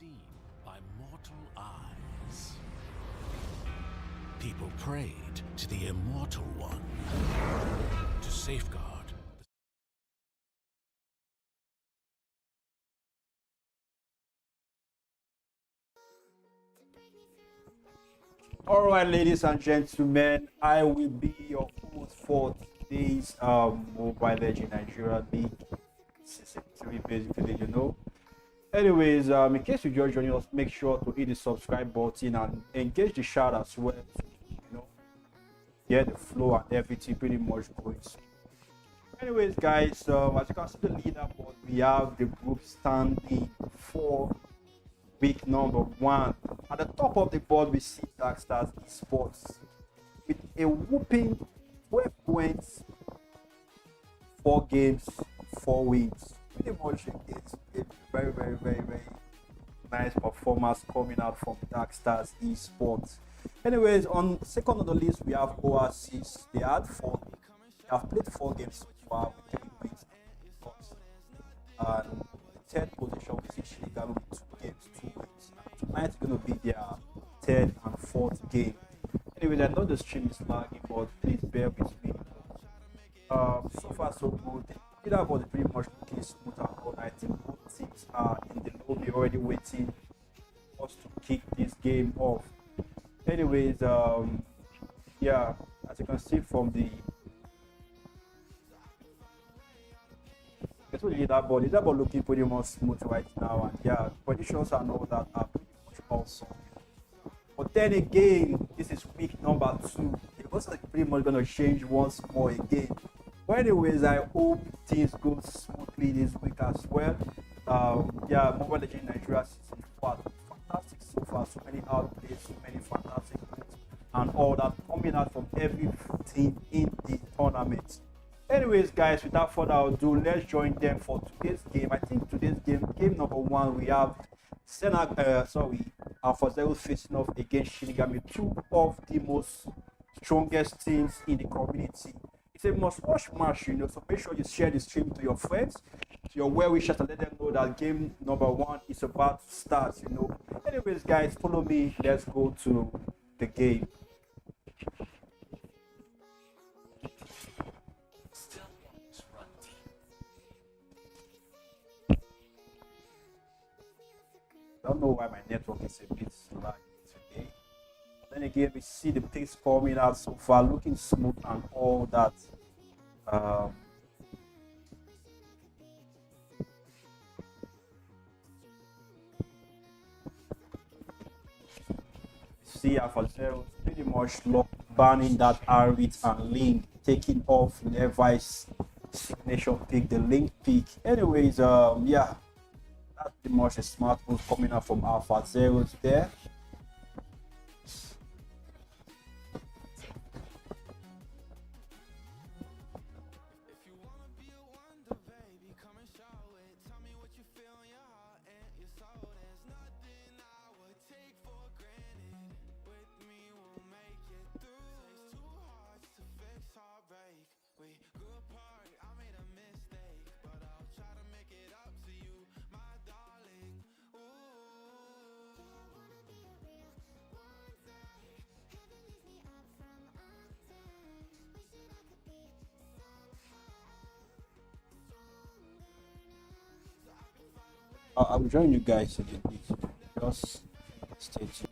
seen by mortal eyes. People prayed to the immortal one to safeguard. All right, ladies and gentlemen, I will be your host for today's Mobile Legend Nigeria League Season 3, basically. Anyways, in case you just joining us, make sure to hit the subscribe button and engage the shout as well to, get the flow and everything pretty much going. Anyways, guys, as you can see the leaderboard, we have the group standing for week number 1. At the top of the board, we see Dark Stars Esports with a whooping 12 points, 4 games, 4 wins. Pretty much it's a very, very, very, very nice performance coming out from Dark Stars Esports. Anyways, on second on the list, we have Oasis. They have played 4 games so far with 3 wins and third position, we see Shinigami with 2 games, 2 wins. Tonight's going to be their third and fourth game. Anyway, I know the stream is lagging, but please bear with me. So far, so good. The leaderboard is pretty much looking smooth and good. I think both teams are in the lobby already waiting for us to kick this game off. Anyways, yeah, as you can see from the leaderboard looking pretty much smooth right now, and yeah, conditions and all that are pretty much awesome. But then again, this is week number 2. It was pretty much gonna change once more again. But anyways, I hope things go smoothly this week as well. Yeah, Mobile Legends Nigeria season 4, fantastic so far. So many outplays, so many fantastic moves, and all that coming out from every team in the tournament. Anyways, guys, without further ado, let's join them for today's game. I think today's game number 1, we have Alpha Zero facing off against Shinigami, 2 of the most strongest teams in the community. It's a must-watch match, so make sure you share the stream to your friends, to your well-wishers, and let them know that game number 1 is about to start, Anyways, guys, follow me. Let's go to the game. I don't know why my network is a bit laggy today. Then again, we see the picks coming out so far, looking smooth and all that. See Alpha Zero pretty much banning that Arvid and Link, taking off Levi's signature pick, the Link pick. Anyways, yeah. That's pretty much a smart move coming up from Alpha Zeros there. I'll join you guys in a bit. Just stay tuned.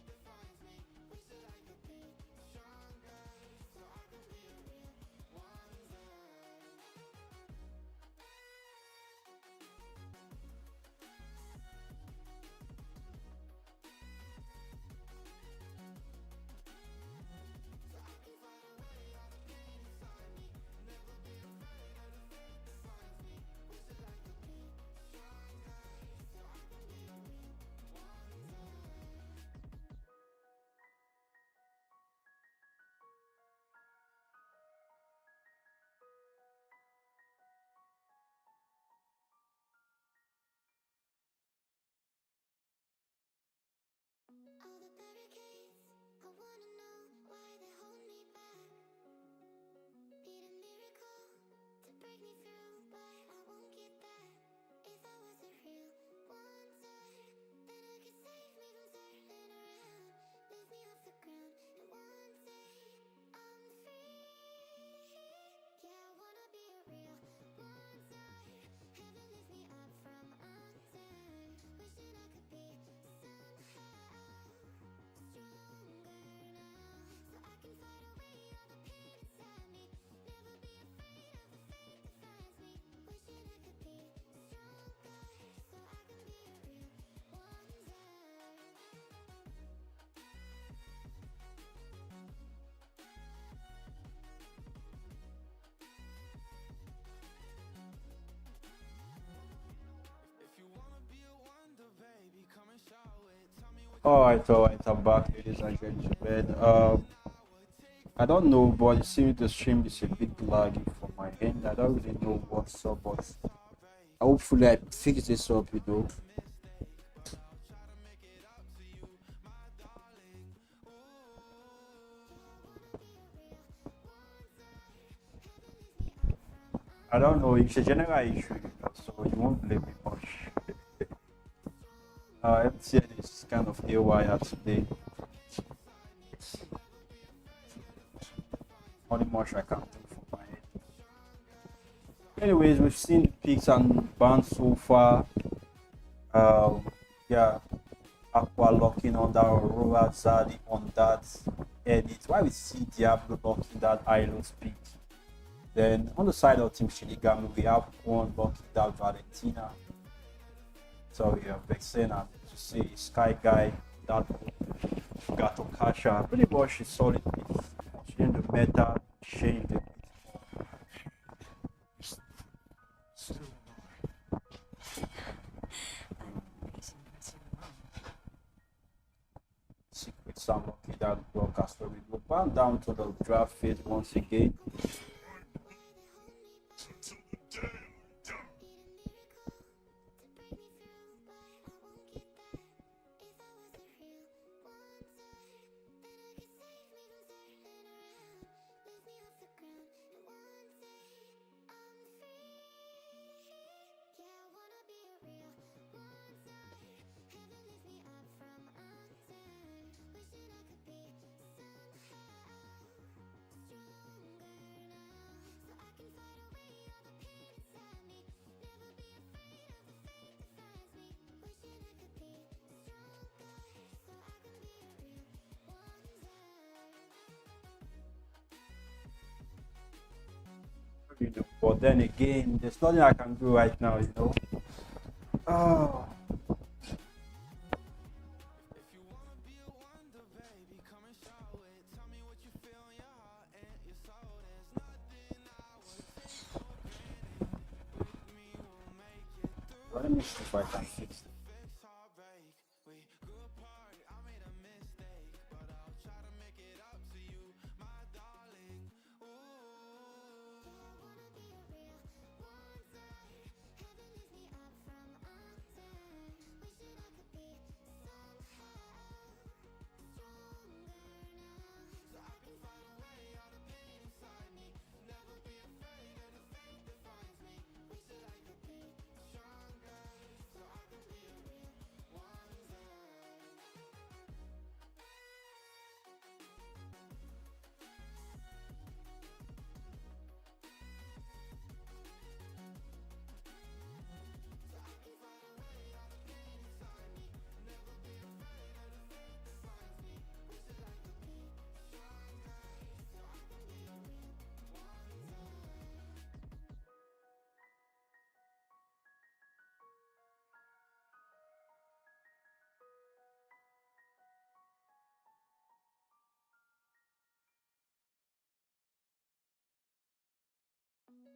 Alright, I'm back, ladies and gentlemen. I don't know, but it seems the stream is a bit laggy from my end. I don't really know what's up, but hopefully I fix this up, you know. I don't know, it's a general issue, you know, so you won't blame me much. MTN is kind of haywire today. Only much I can do for my end. Anyways, we've seen peaks and bans so far. Yeah, Aqua locking on that, Aurora Zadi on that edit. Why we see Diablo locking that Ilos peak. Then on the side of Team Shinigami, we have one locking that Valentina. So yeah, Xena, to see Sky Guy, that Gato Kasha, pretty much a solid piece. Change the meta, change the secret some lucky that broadcaster will go back down to the draft phase once again. You know, but then again, there's nothing I can do right now, you know. Oh. Let me see if I can fix it.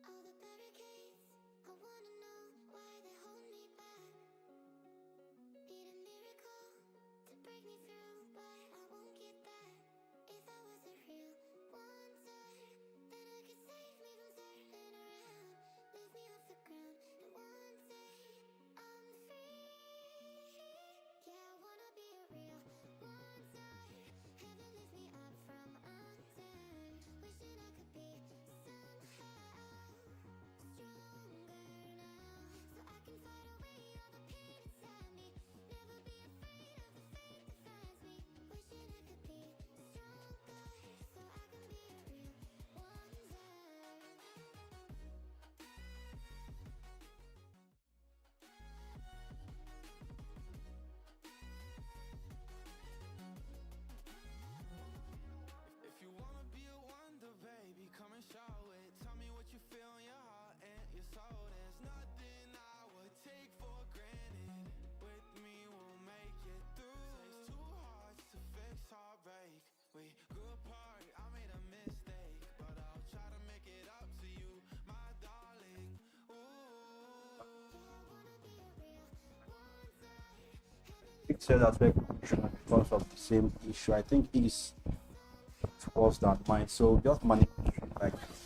All the barricades, I wanna know why they hold me back. Need a miracle to break me through, but I won't get that. If I wasn't real, one time, then I could save me from turning around. Lift me off the ground, and one day I'm free. Yeah, I wanna be a real one time. Heaven lift me up from under. Wishing I could be somehow stronger now, so I can fight away all the pain inside me. Never be afraid of the fate that finds me. Wishing I could be stronger, so I can be a real wonder. If you wanna be a wonder, baby, come and show it. Tell me what you feel in your heart and your soul. There's nothing I would take for granted. With me, we'll make it through. Takes two hearts to fix heartbreak. We grew apart, I made a mistake, but I'll try to make it up to you, my darling. It said that we're confusion because of the same issue. I think it's worse than mine, so just manage it like this.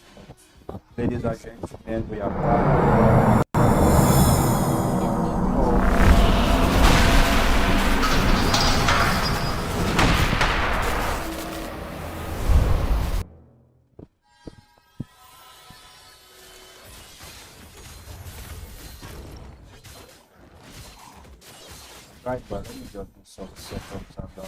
Ladies and gentlemen, we are back. Right, but let me just do some setups and done.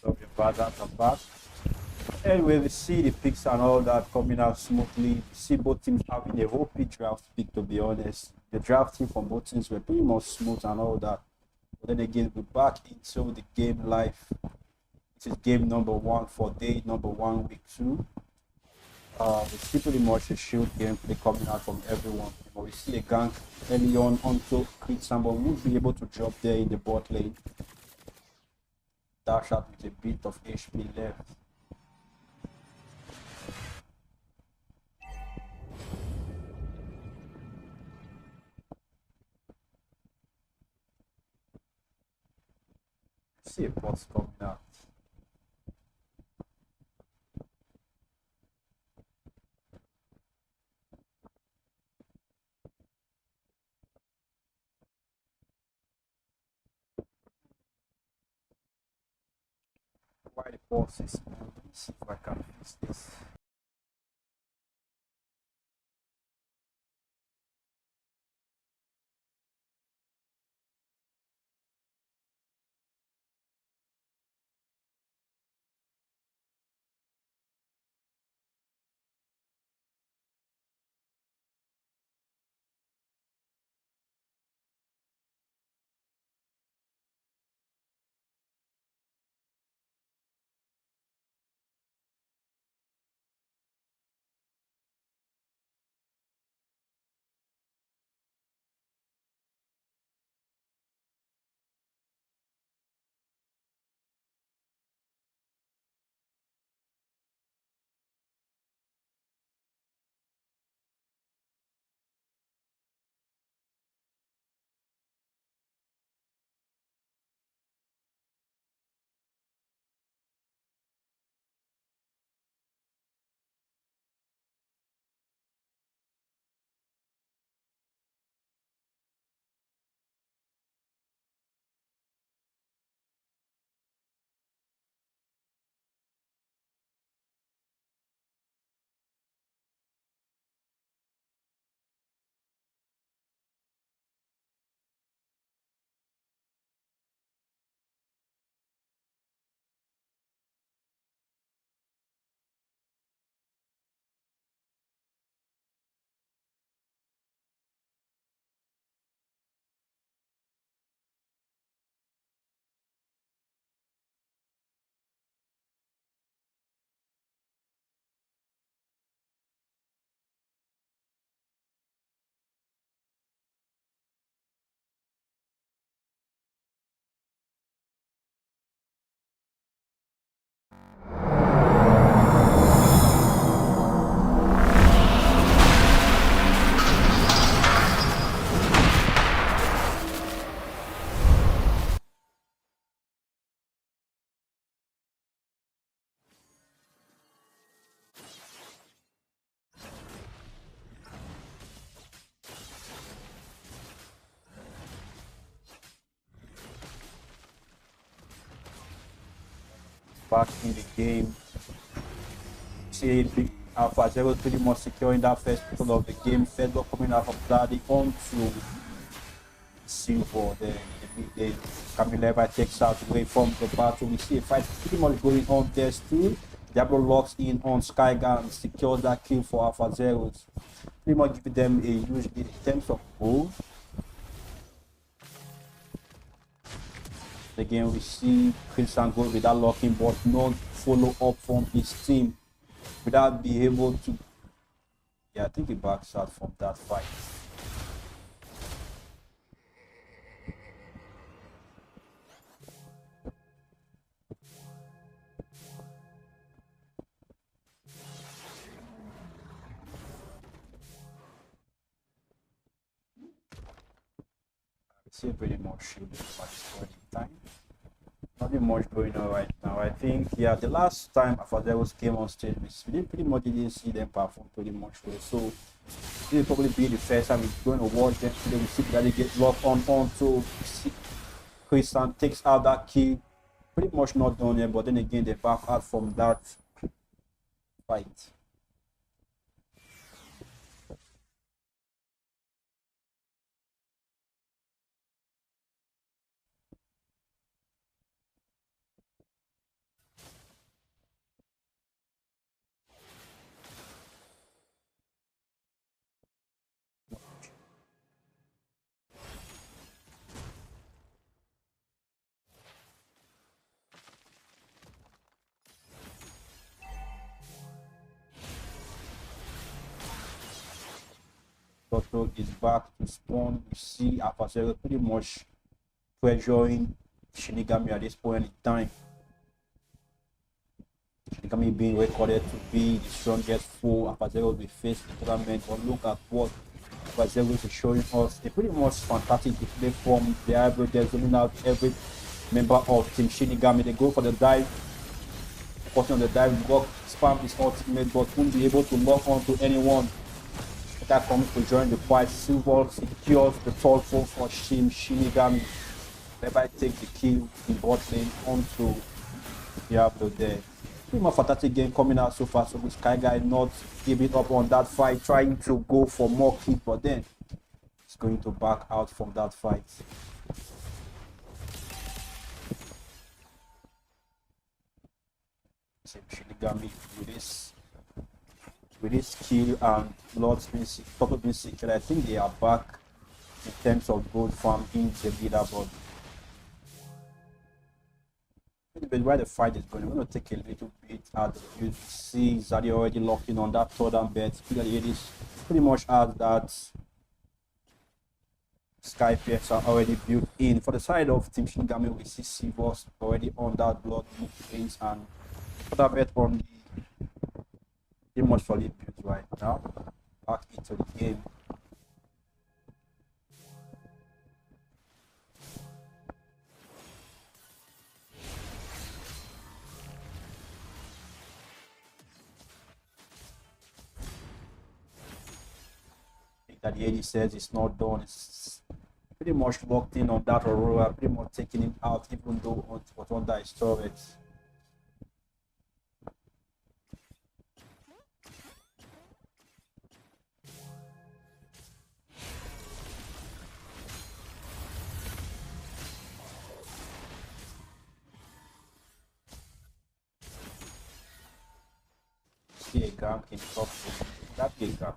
Sorry about that, I'm back. Anyway, we see the picks and all that coming out smoothly. We see both teams having a OP draft pick, to be honest. The drafting from both teams were pretty much smooth and all that. But then again, we're back into the game live. This is game number 1 for day number 1, week 2. We see pretty much a shield gameplay coming out from everyone. But we see a gank early on onto Creed. Someone would be able to drop there in the bot lane. Dash out with a bit of HP left. See a boss coming out. Why the boss is moving? Let me see if I can fix this. Back in the game. See the Alpha Zero pretty much securing that first people of the game. Fedor coming out of Bloody onto Silver. Camileva takes out away from the battle. We see a fight pretty much going on there still. Diablo locks in on Skyguy and secures that kill for Alpha Zeros. Pretty much giving them a huge lead in terms of gold. Again, we see Christian go with that locking, but not follow up from his team without being able to. Yeah, I think he backs out from that fight. See pretty much shielded by this point in time. Nothing much going on right now. I think, yeah, the last time Alpha came on stage, we didn't pretty much didn't see them perform pretty much well. So this will probably be the first time we're going to watch them today. We see that they get locked on to see Christian takes out that key. Pretty much not done yet, but then again they back out from that fight. Toto is back to spawn. We see Alpha pretty much pressuring Shinigami at this point in time. Shinigami being recorded to be the strongest foe Alpha will face in the tournament. But look at what Alpha is showing us. A pretty much fantastic display from the eyebrow. They're zooming out every member of Team Shinigami. They go for the dive. Focusing on the dive, block, spam his ultimate, but won't be able to lock on to anyone. That comes to join the fight. Silver secures the tall foe for Team Shinigami. Thereby take the kill in bot lane onto Diablo there. Pretty much fantastic game coming out so far. So with Skyguy not giving up on that fight, trying to go for more kills, but then he's going to back out from that fight. Team Shinigami with this kill and Lord's been secured. I think they are back in terms of gold farm in the leaderboard. But where the fight is going, we're going to take a little bit at the view. See Zadie already locked in on that third and bet. It is pretty much as that Sky Pierce are already built in. For the side of Team Shinigami, we see Sivos already on that blood things and for that bet on the much solid build right now. Back into the game. That the AD says it's not done. It's pretty much locked in on that Aurora, pretty much taking him out, even though it was under his turret. See a gang in top. That big gang.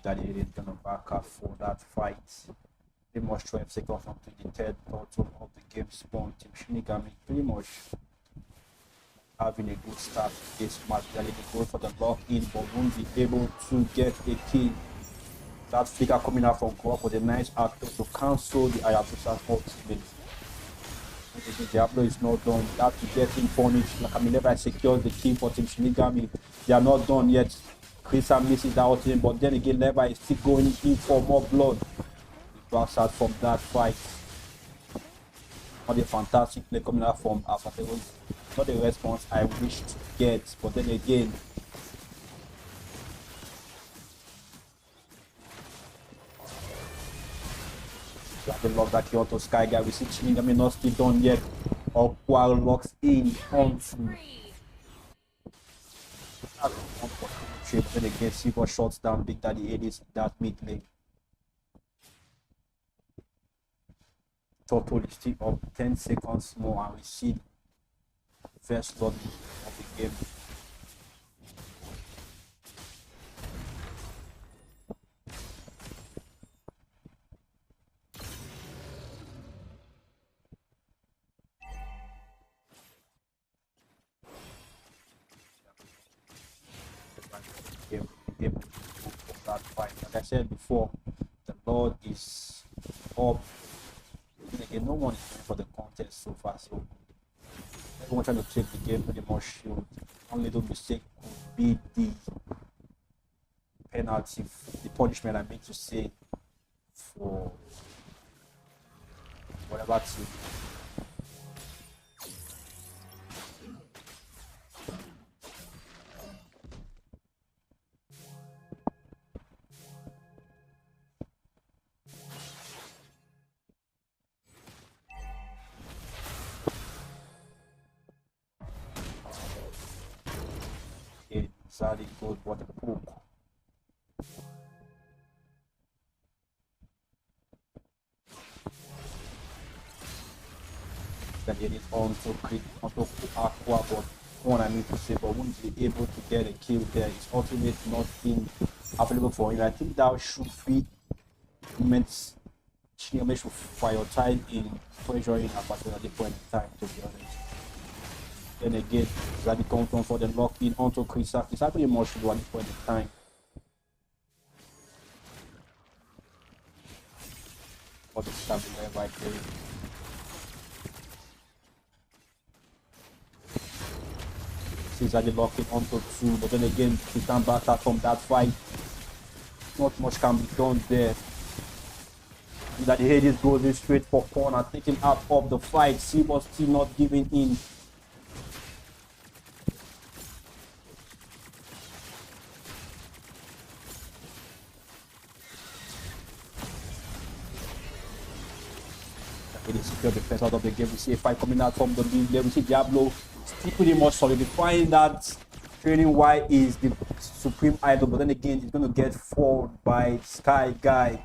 That it is gonna back up for that fight. Pretty much 12 seconds onto the third bottom of the game spawn. Team Shinigami pretty much having a good start to this match. They go for the lock in, but won't be able to get a kill. That figure coming out from co-op with a nice actor to cancel the Ayabusa's ultimate. The Diablo is not done. That to get him punished. Like I mean, never secured the kill for Team Shinigami. They are not done yet. Christian misses that ultimate, but then again, Levi is still going in for more blood. He backs out from that fight. What a fantastic play coming out from Alpha. Not the response I wish to get, but then again, I love that Kyoto Sky guy. We see Shinigami not still done yet. While locks in onto. Then again, Silver shots down Big Daddy 80s that mid lane. Total is still up 10 seconds more, and we see first lot of the game. Able to go for that fight. Like I said before, the Lord is up. And again, no one is going for the contest so far, so everyone trying to take the game pretty much shield. One little mistake could be the penalty, the punishment I mean to say for whatever team. Xstatic goes for the poke. Then it is onto Aqua, but one I mean to say, but won't be able to get a kill there. His ultimate not being available for him. I think that should be meant Shinigami should prioritize in pressuring a particular point in time, to be honest. Then again, Xstatic comes on for the lock in onto Chris. It's pretty much at one point in time. For the stamina right there. Xstatic locking onto 2, but then again, we can back out from that fight. Not much can be done there. That the Hades goes in straight for corner, taking out of the fight. Sibo still not giving in. It is secure defense out of the game. We see a fight coming out from the lead there. We see Diablo still pretty much solidifying that training why is the supreme idol, but then again he's going to get fooled by Sky Guy.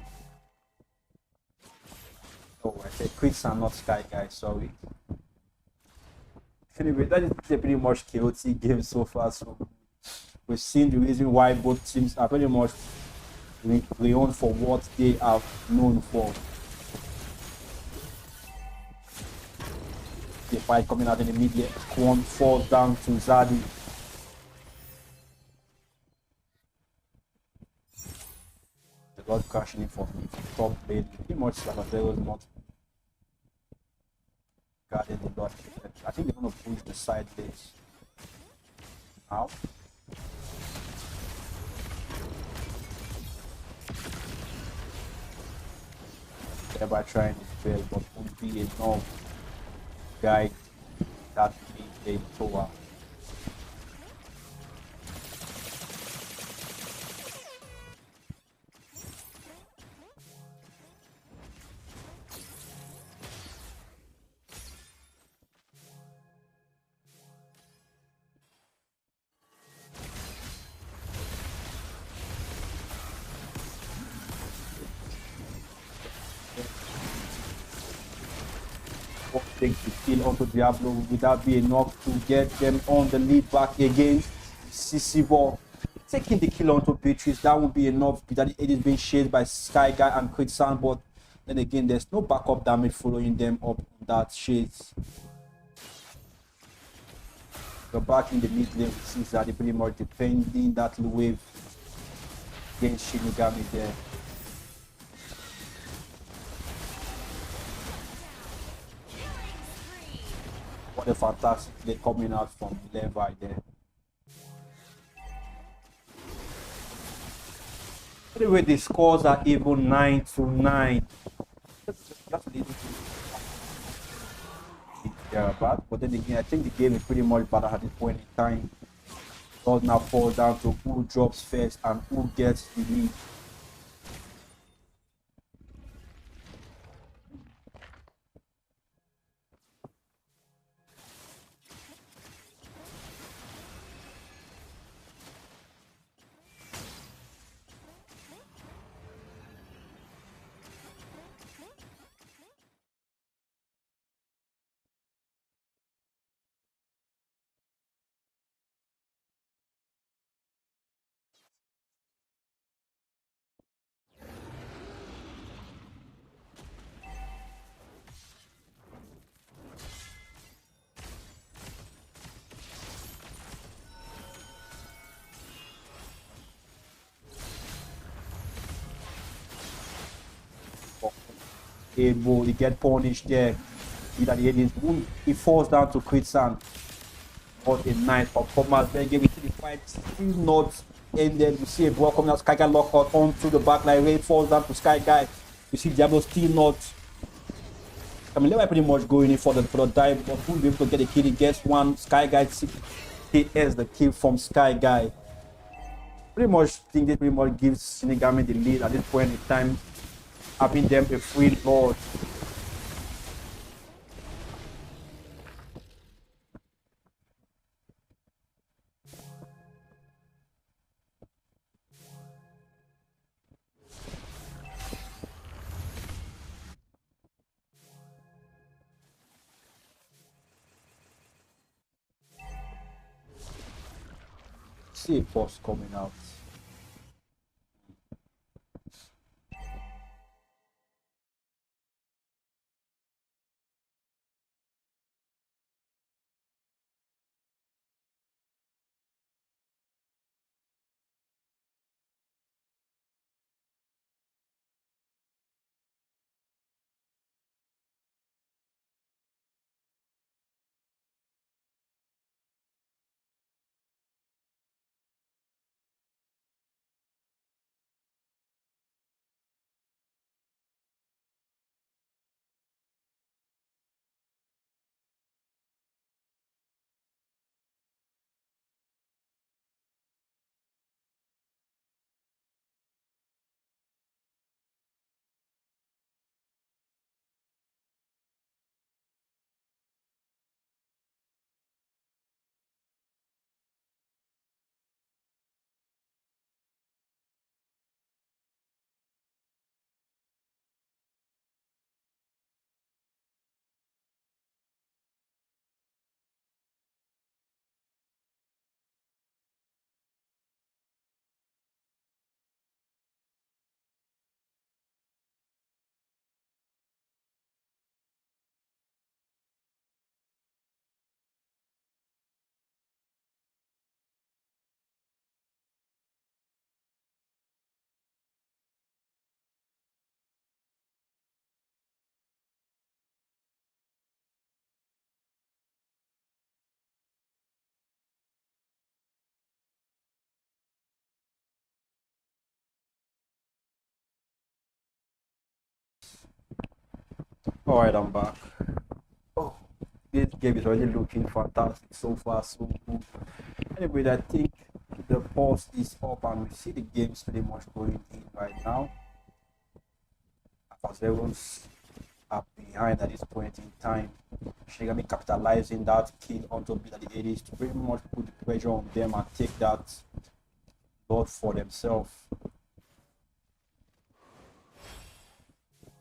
Oh, I said Chris and not Sky Guy, sorry. Anyway, that is a pretty much chaotic game so far. So we've seen the reason why both teams are pretty much renowned for what they are known for. The fight coming out in the media. One falls down to Xstatic. The God crashing in for top lane. Pretty much Salvatore was not guarding the Lord. I think they're going to push the side lanes now. Thereby trying to fail, but won't be enough. Guy that made a tower. Takes the kill onto Diablo without being enough to get them on the lead back again. Sibo taking the kill onto Beatrice, that won't be enough. That it is being shaded by Sky Guy and Crit Sound, but then again there's no backup damage following them up on that shades. But back in the mid lane, we see that they pretty much defending that wave against Shinigami there. What a fantastic play coming out from Levi there. Anyway, the scores are even 9-9. That's a little bad, but then again, I think the game is pretty much better at this point in time. It all now falls down to who drops first and who gets the lead. able, he get punished there. He falls down to quicksand. What a nice performance. Then again, we see the fight still not ended. We see a ball coming out, Sky Guy lock out onto the back line. Ray falls down to Sky Guy. We see Diablo still not. I mean, they were pretty much going in for the dive, but who'll be able to get the kill? He gets one. Sky Guy takes the kill from Sky Guy. Pretty much think this pretty much gives Shinigami the lead at this point in time, having them a free lord. See a boss coming out. All right, I'm back. Oh, this game is already looking fantastic so far, so good. Anyway, I think the pulse is up and we see the games pretty much going in right now. Zeros are behind at this point in time. Shinigami capitalizing that kill onto the 80s to pretty much put the pressure on them and take that load for themselves.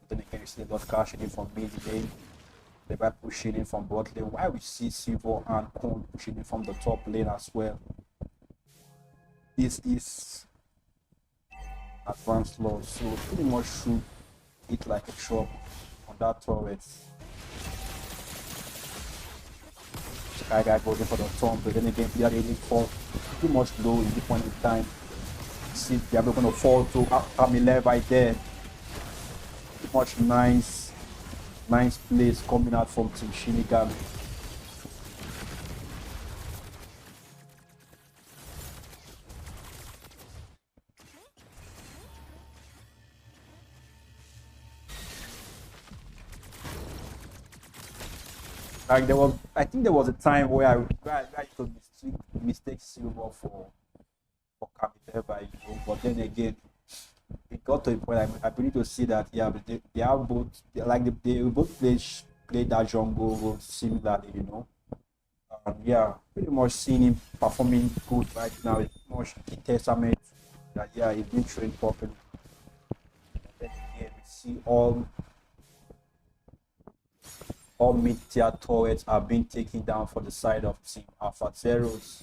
Then again, you see the Lord cashing in from mid lane. They were pushing in from bot lane. While we see Silver and Cone pushing in from the top lane as well. This is advanced loss, so pretty much should hit like a truck on that turret. Sky Guy goes in for the tomb, but then again, the other fall pretty much low in this point in time. See, they are going to fall to MLNL right there. Much nice plays coming out from Team Shinigami. Like I think there was a time where I could mistake Silver for Kamileva, you know, but then again, it got to a point I believe to see that they are both they both play that jungle role similarly, you know. Yeah, pretty much seeing him performing good right now. It's much the testament that he's been trained properly. And then again, we see all mid-tier turrets are being taken down for the side of Team Alpha Zeros.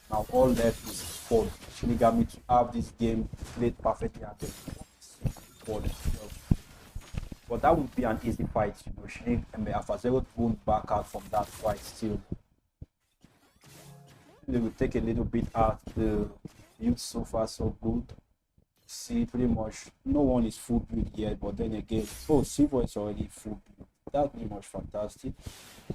Now all left is for Shinigami to have this game played perfectly and then for themselves. But that would be an easy fight, you know. Shinigami Alpha Zero won't back out from that fight still. They will take a little bit out. The youth so far so good. See, pretty much no one is full build yet, but then again, oh, Silver is already full build. That's pretty much fantastic.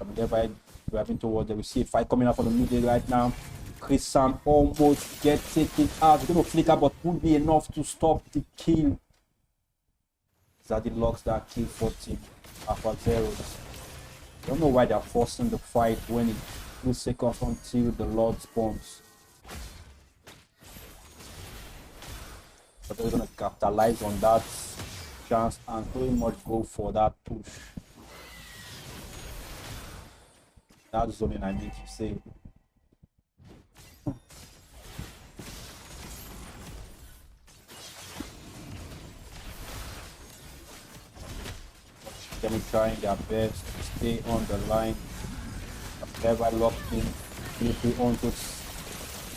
I mean, thereby driving towards the, we see a fight coming up on the middle right now. Chris Sam almost get taken out. He's gonna flicker, but won't be enough to stop the kill. Zaddy locks that kill for Team Alpha Zeros. Don't know why they're forcing the fight when it's 2 seconds until the Lord spawns. But they're gonna capitalize on that chance and pretty much go for that push. That's zoning I need to say. Them trying their best to stay on the line. Never locked in. Military onto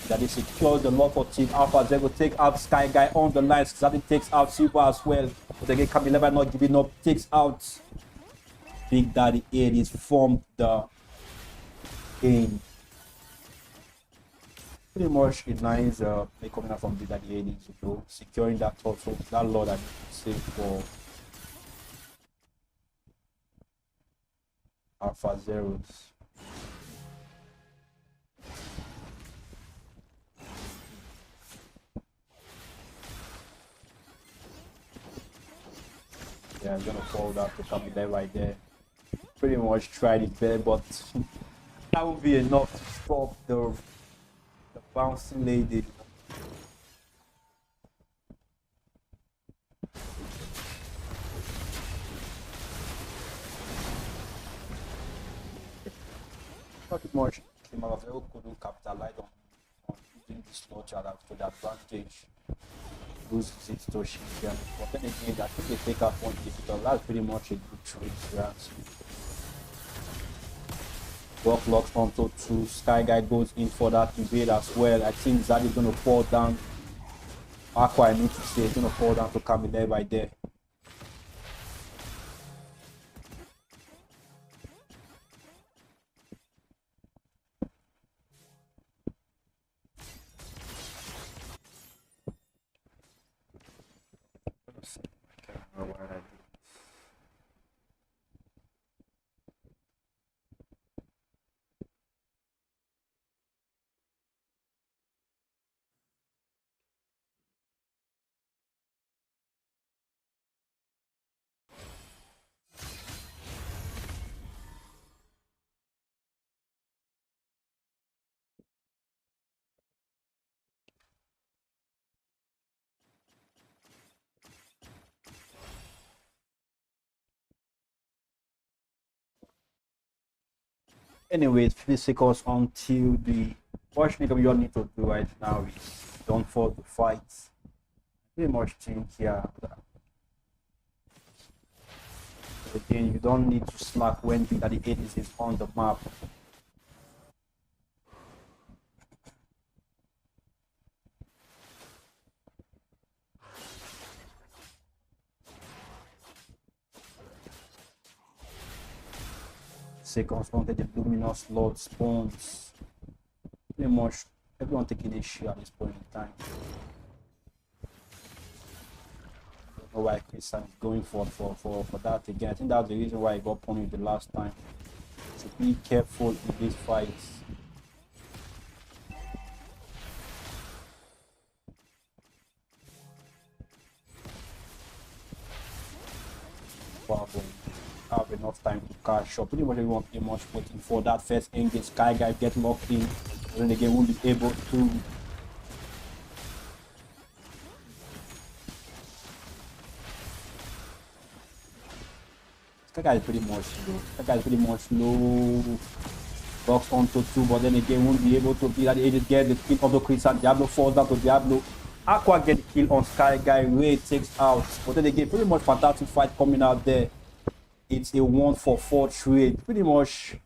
that they secure the lock for Team Alpha. They will take out Sky Guy on the line. Xstatic takes out Super as well. But again, Camille not giving up, takes out Big Daddy 80s from the game. Pretty much a nice play coming out from Big Daddy 80s, you know, securing that top. So that Lord I need to say for Alpha Zeros. Yeah, I'm gonna fall that to come there right there. Pretty much tried it there, but that would be enough to stop the bouncing lady. Not much Xenagogue couldn't capitalize on using this launcher to the advantage. Loses it to Shinigami. But then again, I think they take out one digital. That's pretty much a good trade for us. Rock locks onto 2. Sky Guy goes in for that invade as well. I think Zaddy is going to fall down. Aqua, I need to say, is going to fall down to Camille right there. I can't remember what I did. Anyways, 50 seconds until the what Shinigami you all need to do right now is don't fall the fights. Pretty much think here that again you don't need to slack when Big Daddy 80s is on the map. Seconds until the luminous Lord spawns. Pretty much everyone taking a shit at this point in time. Don't know why Chris is going for that again. I think that's the reason why he got punished the last time. So be careful in these fights. Problem. Have enough time to catch up. Pretty much everyone pretty much waiting for that first engage. Sky Guy get locked in, and then again won't be able to. Sky Guy is pretty much slow. Sky Guy is pretty much slow. Rocks onto 2, but then again won't be able to be at the edge. Get the kill of the Chris and Diablo falls down to Diablo. Aqua get the kill on Sky Guy. Ray takes out, but then again pretty much fantastic fight coming out there. It's a 1-for-4 trade. Pretty much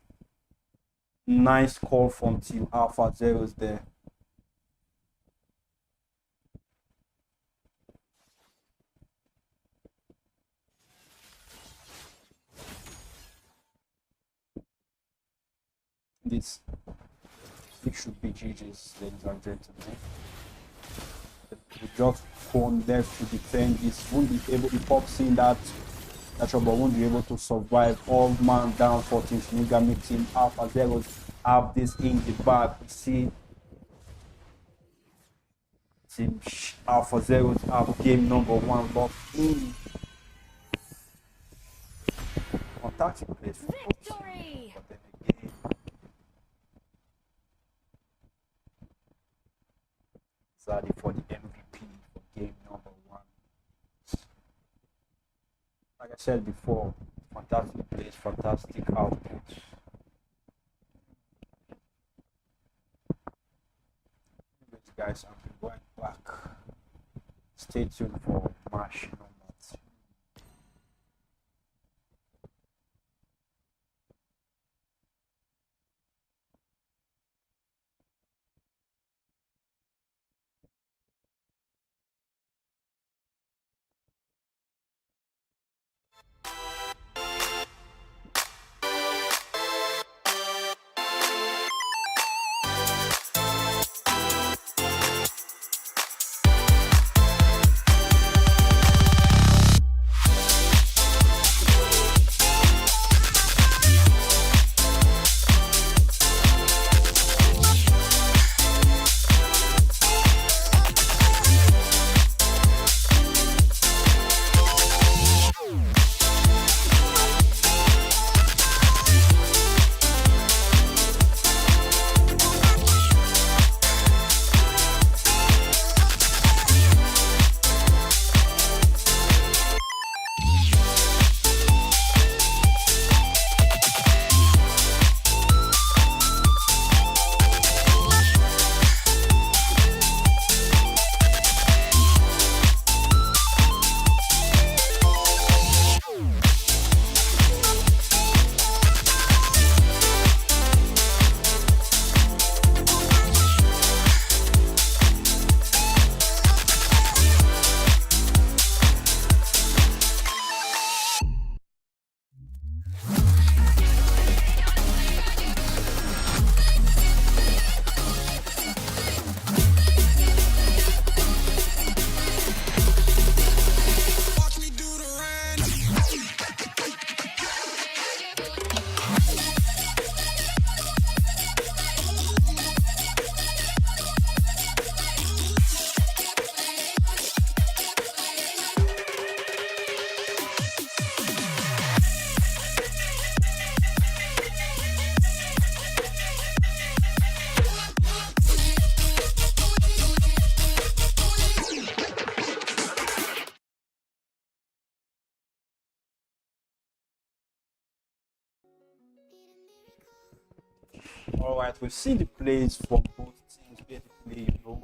nice call from Team Alpha Zeros there. This it should be GG's, ladies and gentlemen. We just cone left to defend this. Won't be able, he pops in that trouble, won't be able to survive. All man down for Team Shinigami. Team Alpha Zeros have this in the back. We see Team Alpha Zeros have game number 1 locked in. Fantastic place for Victory! but then again, Zaddy for the MVP for game number 1. Like I said before, fantastic plays, fantastic output. Anyways, guys, I'll be right back. Stay tuned for match number 2. Watch me do the run. Alright, we've seen the plays from both teams basically, you know.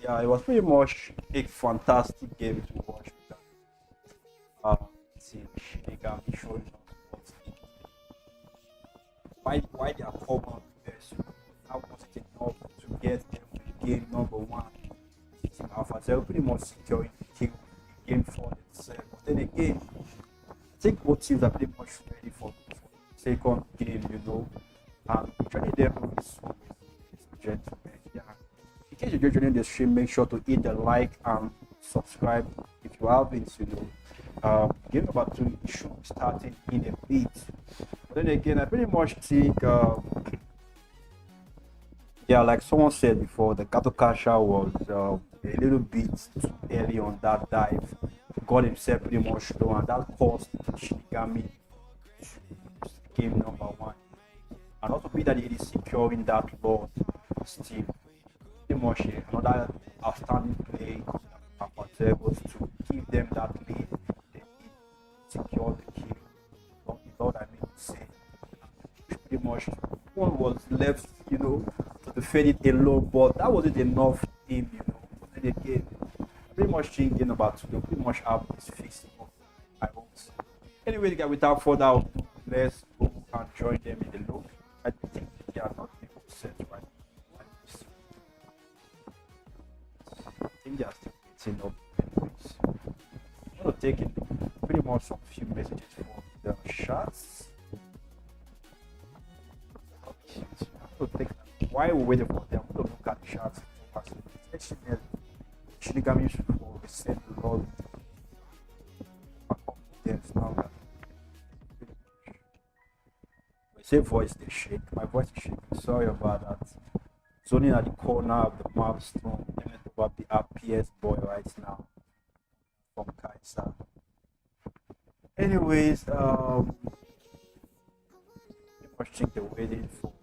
Yeah, it was pretty much a fantastic game to watch. Team Shinigami showing us why they are common best. How was it enough to get them to game number 1? Team Alpha Zero pretty much securing the game for themselves. But then again, I think both teams are pretty much ready for the second game, you know. Joining them this one, ladies and gentlemen. Yeah. In case you're joining the stream, make sure to hit the like and subscribe if you haven't, you know. Game number 2 should be starting in a bit. But then again, I pretty much think, yeah, like someone said before, the Katokasha was a little bit too early on that dive. Got himself pretty much low, and that cost Shinigami game number 1. And also be that it is securing that Lord still. Pretty much another outstanding play was to give them that lead. They need to secure the kill. Lord, I mean to say. Pretty much one was left, you know, to defend it alone, but that wasn't enough him, you know. But then again, I pretty much think game number 2, they pretty much have this fixed up, I hope so. Anyway, guys, without further ado, let's go and join them in the lobby. I think they are not able to set right now. I think they are still waiting up. Anyways, I'm going to take it pretty much some few messages for the shots. Okay, so I'm going to take while we're waiting for them, I'm going to look at the shots. HTML, Shinigami should fall. we said a lot of confidence now that we say voice they shake. My voice is shaking. Sorry about that. Zoning at the corner of the milestone. Let me talk about the RPS boy right now from Kaiser. Anyways, watching the waiting for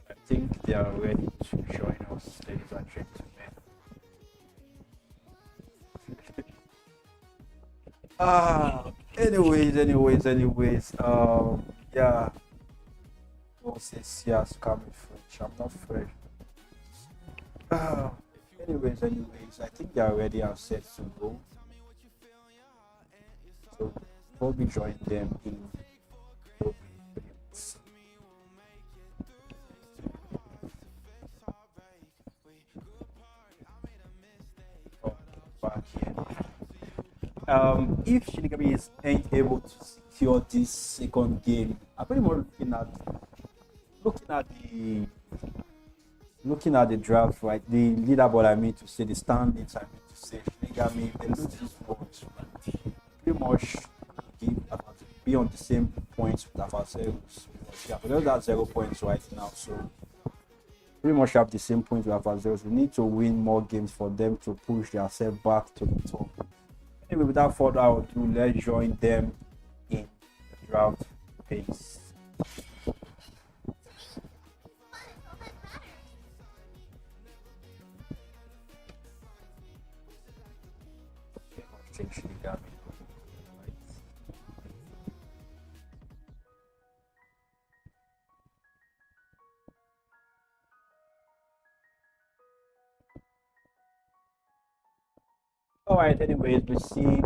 I think they are ready to join us, ladies and gentlemen. Anyways, yeah. Who says yes, coming French? I'm not French. Anyways, I think they are ready and set to go. So, we'll be joining them in back here. If Shinigami ain't able to secure this second game, I'm pretty much looking at the draft, right? The leaderboard, I mean to say, the standings, I mean to say, Shinigami, if they lose this one, pretty much be on the same points with Avazeros. Yeah, but those are 0 points right now, so pretty much have the same points with Avazeros. We need to win more games for them to push themselves back to the top. Anyway, without further ado, let's join them in the draft phase. Shinigami. Alright, anyways, we see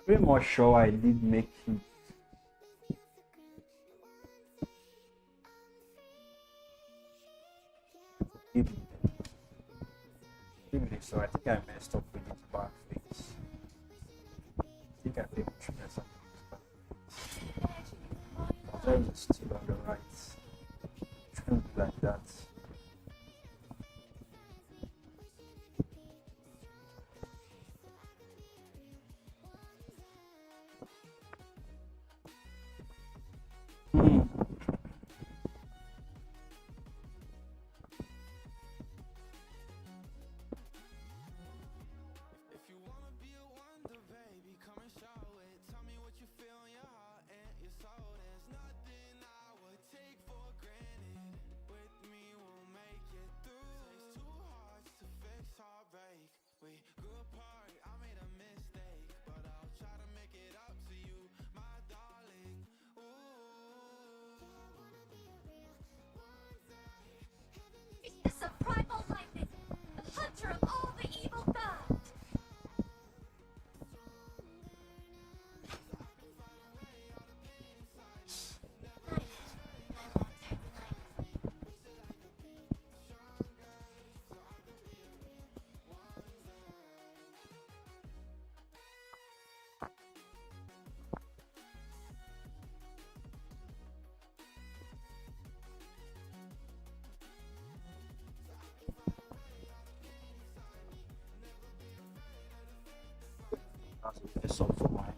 pretty much sure I did make it. So I think I messed up with this back face. I think I pretty much messed up with this back face. There is still on the right. It shouldn't be like that. It's a primal lightning, the hunter of all the evil gods. That's all for mine.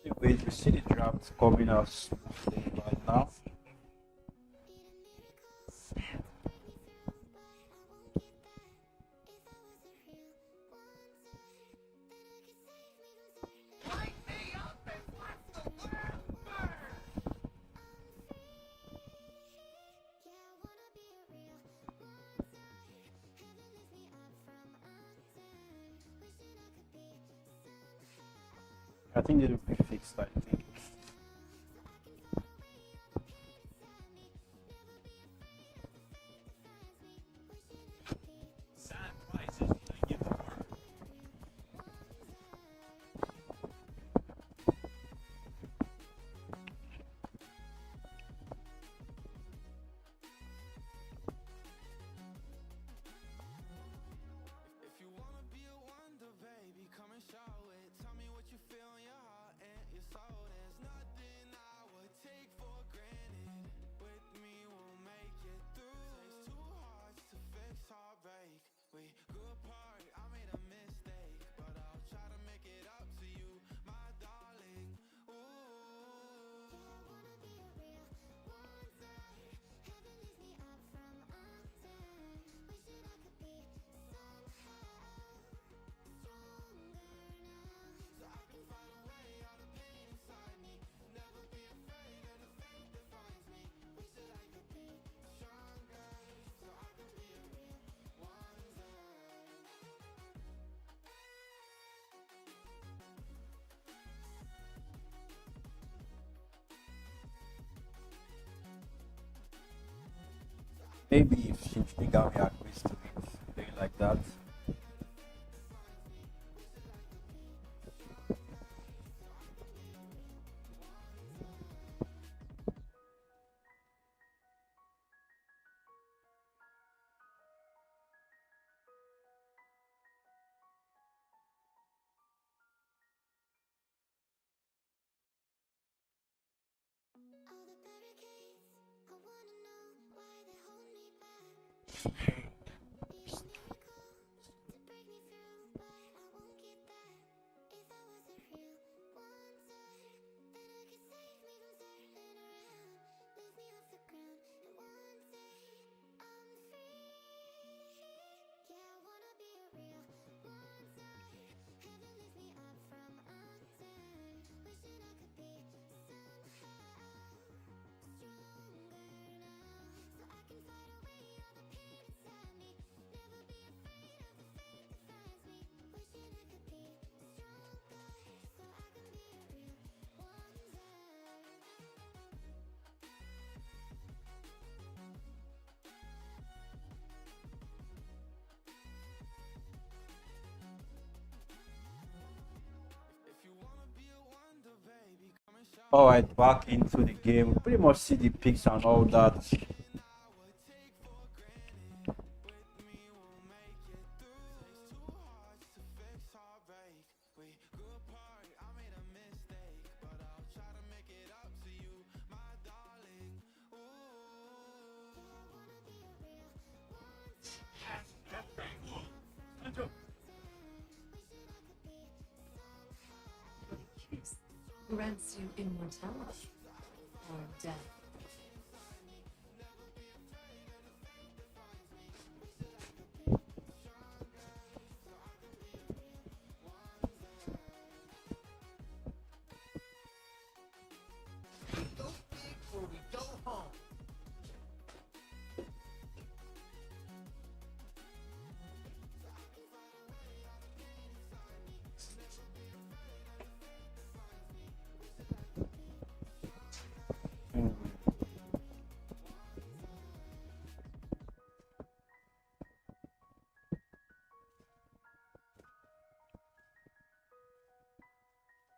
Anyways, we see the draft coming out smoothly right now. I think it'll be fixed, I think. Sad prices, I give the word. If you wanna be a wonder, baby, come and show it. Tell me what you feel in your heart and your soul. There's nothing I would take for granted. With me, we'll make it through. Takes two hearts to fix heartbreak. We grew apart, I made a mistake, but I'll try to make it up to you, my darling. Ooh. So I can find a way out of pain inside me. Never be afraid of the fate that finds me. Wish that I could be stronger, so I can be a real wonder. Maybe if Shinigami agrees to it, something like that. All the barricades, I wanna know why they hold me back. Be a miracle to break me through, but I won't get that. If I was a real wonder, then I could save me from turning around. Lift me off the ground, and one day I'm free. Yeah, I wanna be a real wonder. Heaven lift me up from under. Wishing I could be somehow stronger now, so I can fight away all the pain inside me. Never be afraid of the fate that finds me. Wishing I could be stronger, so I can be a real wonder. If you wanna be a wonder, baby, come and show Alright, back into the game. We pretty much see the picks and all that. I would take for granted. With me, we'll make it through. Takes two hearts to fix heartbreak. We grew apart, I made a mistake, but I'll try to make it up to you, my darling. Ooh. Kiss grants you immortality or death. All the barricades,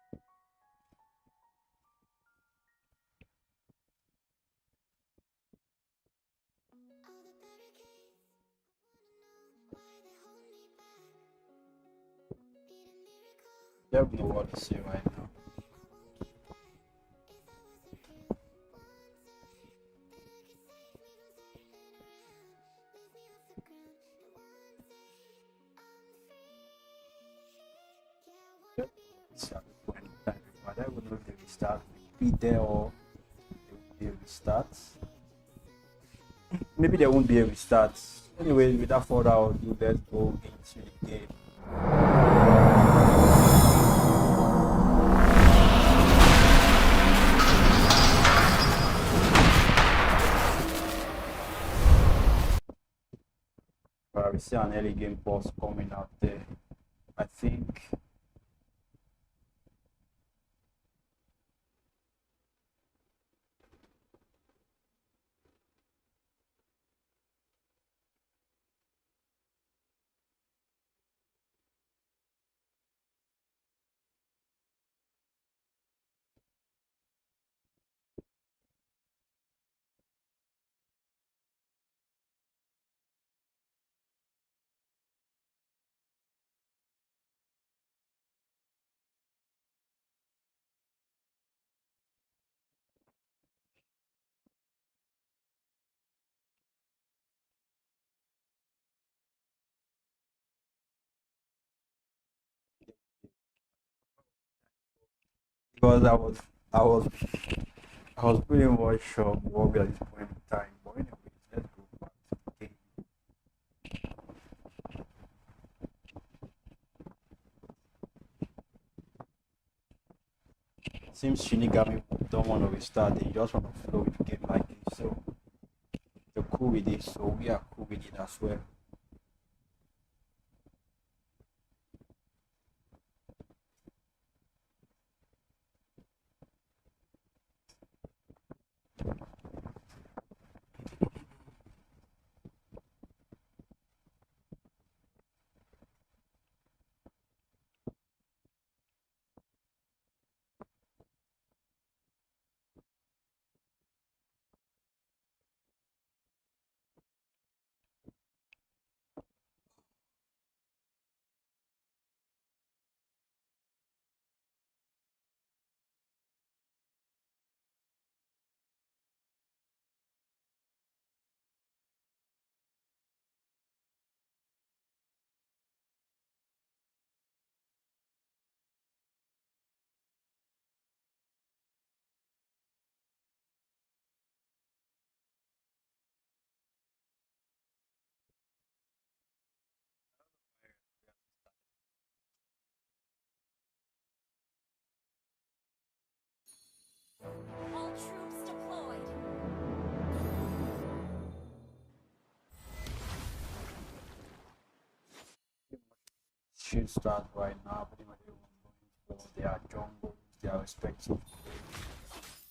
I wanna know why they hold me back. Be a miracle, They don't know what to say right now. I won't get that. If I was a real wonder, then I could save me from turning around. Lift me off the ground, and one day I'm free. Yeah, I wanna be a real But I would not restart be there, or there will be a restart. Maybe there won't be a restart. Anyway, without further ado, let's go into the game. We see an early game boss coming out there. I think because I was pretty much sure what we are at this point in time. But anyways, let's go back to the game. Seems Shinigami don't want to restart, they just want to flow with the game like this. So they're cool with it, so we are cool with it as well. All troops deployed. Should start right now. Pretty much everyone going for their jungle, their respective.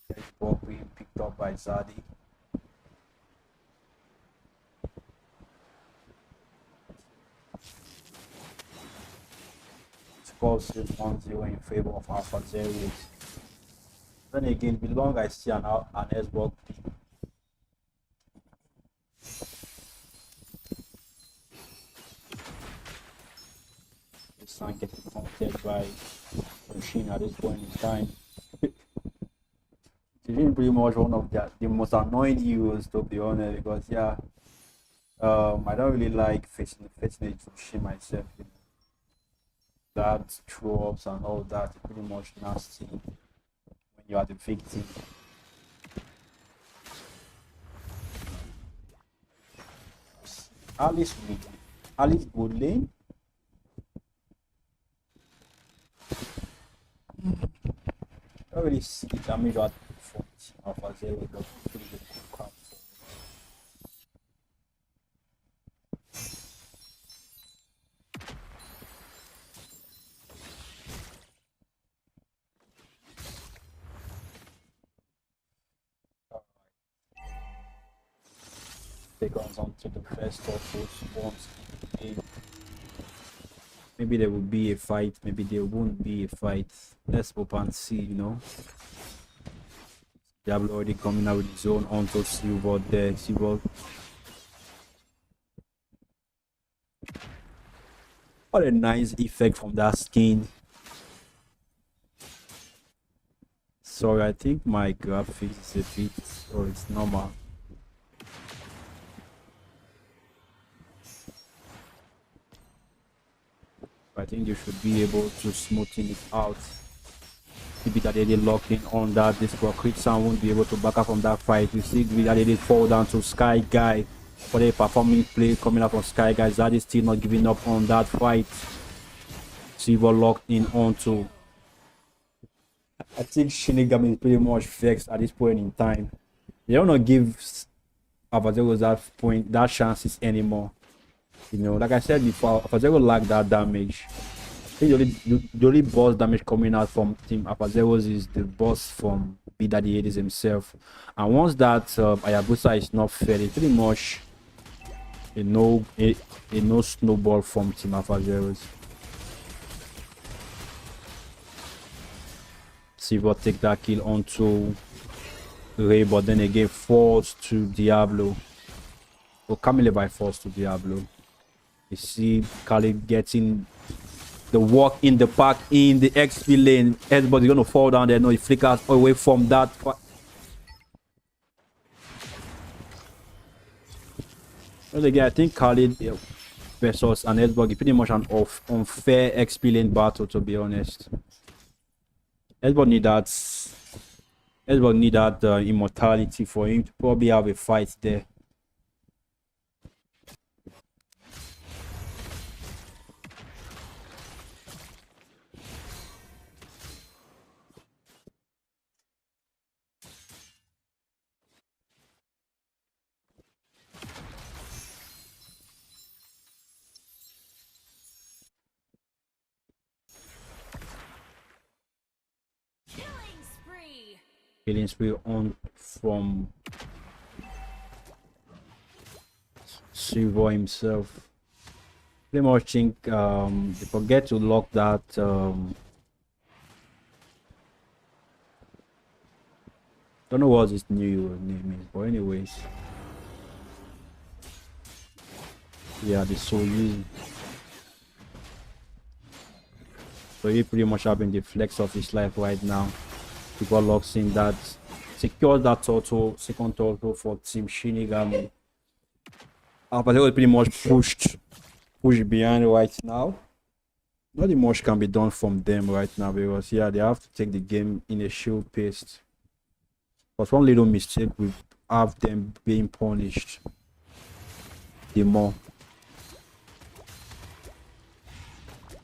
There's ball being picked up by Zadi. Score is 1-0 in favor of Alpha Zero. Then again, belong I see an S-Bug pick. This one getting confronted by Machine at this point in time. It's been pretty much one of the most annoying heroes, to be honest, because yeah, I don't really like facing it machine myself. You know. That throw ups and all that is pretty much nasty when you are the victim. Alice good lane. I don't really see the damage at 40 Alpha Zero, but pretty good crap. Take on to the first of those spawns in the game. Maybe there will be a fight, maybe there won't be a fight. Let's hope and see, you know. Diablo already coming out with his own onto Silver there. Silver. What a nice effect from that skin. Sorry, I think my graphics is a bit, or it's normal. I think you should be able to smoothen it out. Maybe that they did lock in on that. This Crit Sound won't be able to back up from that fight. You see that they did fall down to Sky Guy for the performing play coming up from Sky Guy. Zad is still not giving up on that fight. Silver locked in onto. I think Shinigami is pretty much vexed at this point in time. They don't want to give Avazero that chances anymore. You know, like I said before, Avazero lacked that damage. I think the only boss damage coming out from Team Apazeros is the boss from B Daddy Hades himself. And once that Hayabusa is not fed, it's pretty much a no snowball from Team Apazeros. Silver take that kill onto Ray, but then again falls to Diablo. Or Camille by force to Diablo. You see Khalid getting the walk in the park in the XP lane. Everybody's gonna fall down there. No, he flickers away from that. Well, again, I think Khalid versus an Xbox is pretty much an unfair XP lane battle, to be honest. Xbox need that immortality for him to probably have a fight there. Killing spree on from Silver himself. Pretty much think they forget to lock that don't know what his new name is, but anyways. Yeah, the Soul. So he pretty much having the flex of his life right now. People locks in that, secures that second total for Team Shinigami. But they were pretty much pushed behind right now. Nothing much can be done from them right now because yeah, they have to take the game in a chill pace. But one little mistake will have them being punished the more.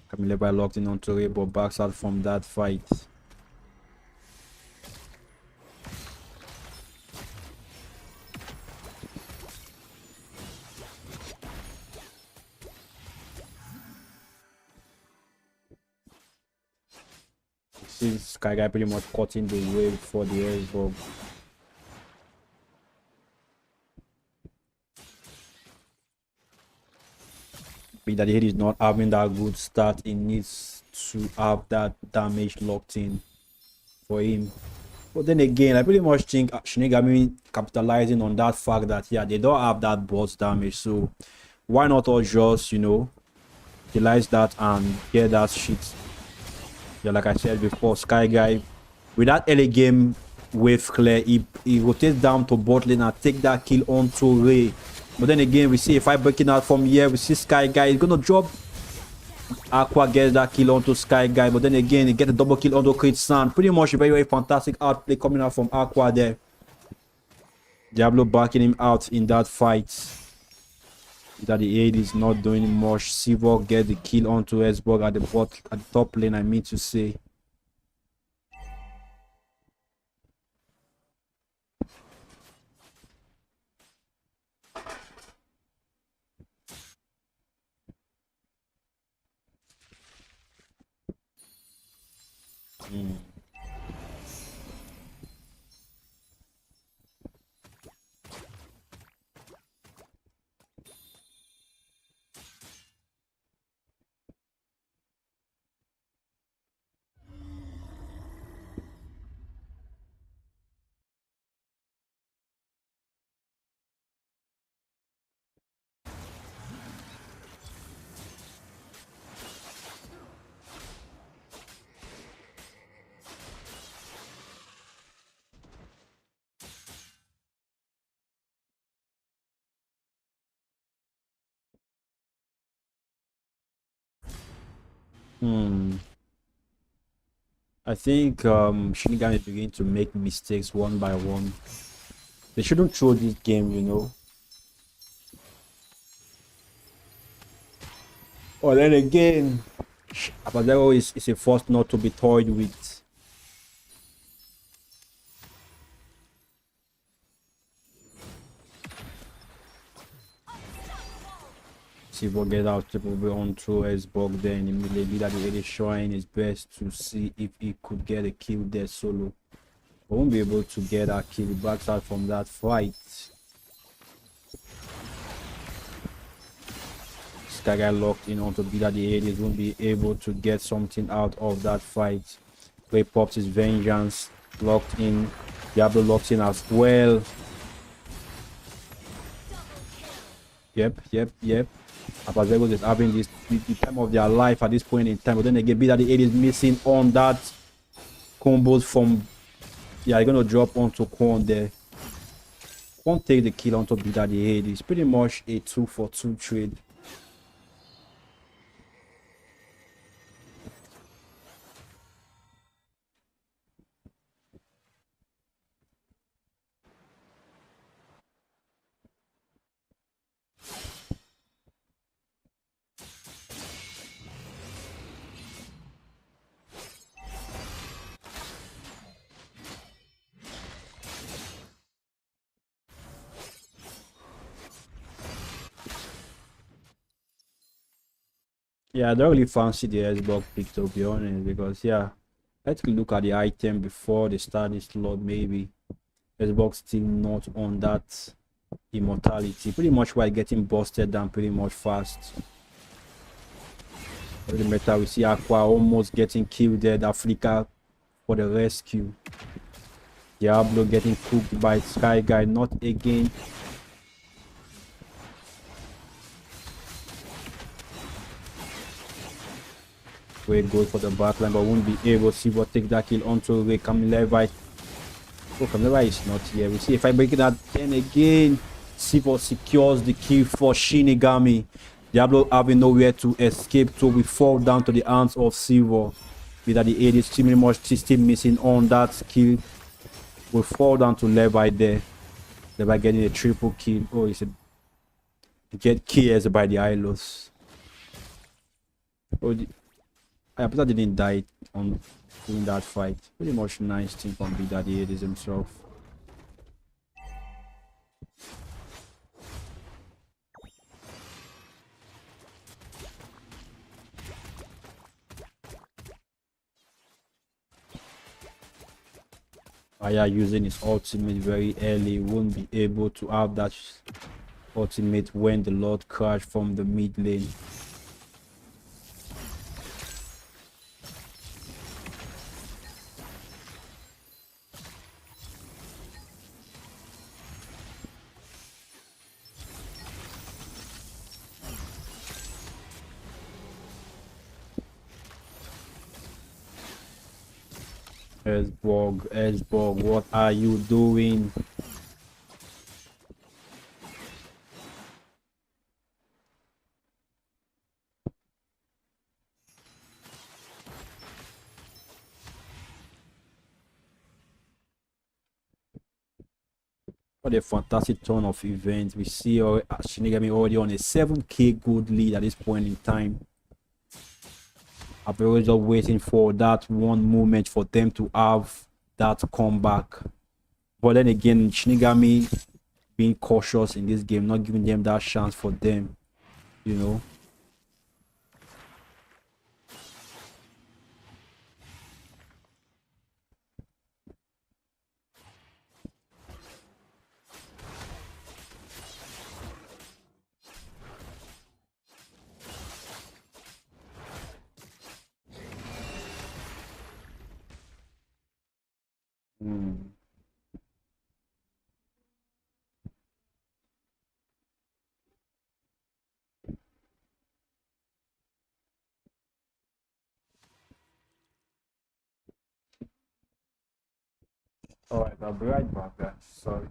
Camille by locked in onto Ray, but backs out from that fight. See Sky Guy pretty much cutting the way for the Xbox. That he is not having that good start. He needs to have that damage locked in for him. But then again, I pretty much think Shinigami capitalizing on that fact that yeah, they don't have that boss damage, so why not all just, you know, utilize that and get that shit. Yeah, like I said before, Sky Guy with that early game wave clear, he rotates down to bot lane and take that kill onto Ray. But then again, we see a fight breaking out from here. We see Sky Guy is gonna drop. Aqua gets that kill onto Sky Guy, but then again, he gets a double kill onto Crit Sound. Pretty much a very, very fantastic outplay coming out from Aqua there. Diablo backing him out in that fight. That the aid is not doing much. Silver get the kill onto Xbox at the top lane, I mean to say. I think Shinigami is beginning to make mistakes one by one. They shouldn't throw this game, you know. Or then again, Abadero is a force not to be toyed with. Silver get out triple B on through Xbox, then immediately that he is showing his best to see if he could get a kill there solo. But won't be able to get a kill. He backs out from that fight. This guy locked in onto Bida the 80s, won't be able to get something out of that fight. Ray pops his vengeance, locked in. Diablo locked in as well. Yep. Abazego is having this the time of their life at this point in time, but then again, Bida the 80s missing on that combos from. Yeah, they're gonna drop onto Kwon there. Kwon take the kill onto Bida the 80s. Pretty much a 2-for-2 trade. Yeah, I don't really fancy the Xbox pick, to be honest, because yeah, let's look at the item before they start this slot. Maybe Xbox still not on that immortality. Pretty much while getting busted down pretty much fast. The matter we see Aqua almost getting killed dead. Africa for the rescue. Diablo getting cooked by Sky Guy. Not again. Great goal for the backline, but won't be able to see what take that kill onto Ray Kamilevite. Oh, Kamilevite is not here. We see if I break that then again. Sivo secures the kill for Shinigami. Diablo having nowhere to escape, so we fall down to the hands of Sivo. With the 80 still much still missing on that kill. We fall down to Levi there. Levi getting a triple kill. Oh, it's a get killed by the Ilos. Oh, Apata didn't die on in that fight. Pretty much nice thing from Big Daddy 80s himself. Aya using his ultimate very early, won't be able to have that ultimate when the Lord crashed from the mid lane. Esborg, what are you doing? What a fantastic turn of events. We see Shinigami already on a 7k good lead at this point in time. I've always just waiting for that one moment for them to have that comeback. But then again, Shinigami being cautious in this game, not giving them that chance for them, you know. Alright, I'll be right back, guys. Sorry.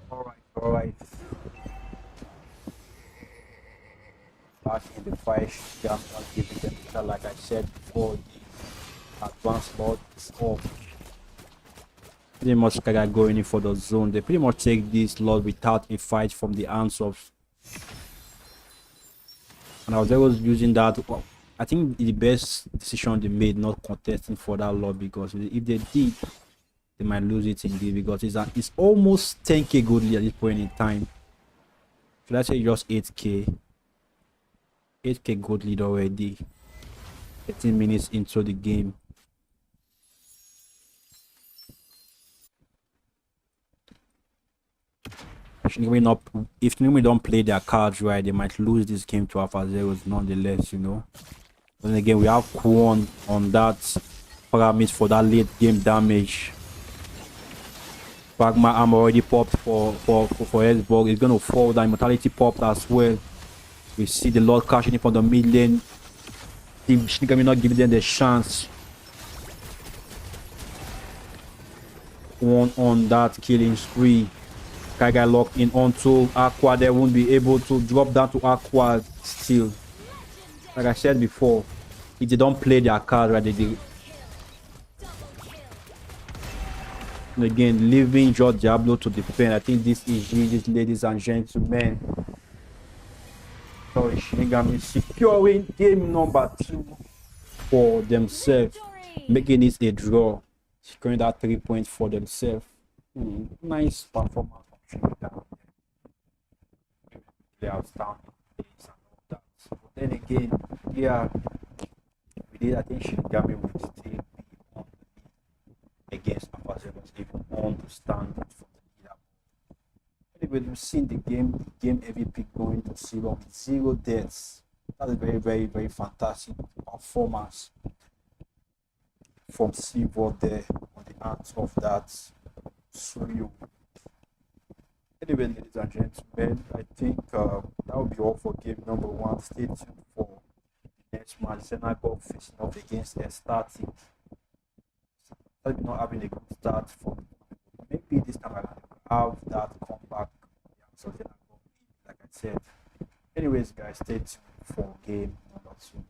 All right. Back in the fight, I'm not giving them that, like I said before, the advanced mode is off. Pretty much Kaga going in for the zone. They pretty much take this lot without a fight from the hands of. And I was always using that. Well, I think the best decision they made not contesting for that lot, because if they did, they might lose it indeed, because it's almost 10k goodly at this point in time. Should I say just 8k? 8k gold lead already. 18 minutes into the game. If Shinigami don't play their cards right, they might lose this game to Alpha Zeros nonetheless, you know. Then again, we have Kwon on that pyramid for that late game damage. Bagma arm already popped for Xenagogue. It's gonna fall down. Immortality popped as well. We see the Lord crashing in from the mid lane. Team Shinigami not giving them the chance. One on that killing spree. Guy locked in onto Aqua. They won't be able to drop down to Aqua still. Like I said before, if they don't play their card right, and again, leaving George Diablo to defend. I think this is this, ladies and gentlemen. So Shinigami securing game number 2 for themselves, making this a draw, securing that 3 points for themselves. Nice performance from Shinigami. They outstanding plays and all that. But then again, yeah, we did. I think Shinigami will still be on the lead against Alpha Zeros, even on to stand for the leader. Anyway, we've seen the game MVP going to 0 with 0 deaths. That's a very, very, very fantastic performance from Silver there on the hands of that Suryo. Anyway, ladies and gentlemen, I think that will be all for game number 1. Stay tuned for the next match. Xenagogue facing off against Xstatic. Probably not having a good start for maybe this time around have that comeback. So Xenagogue, like I said. Anyways, guys, stay tuned for game number 2.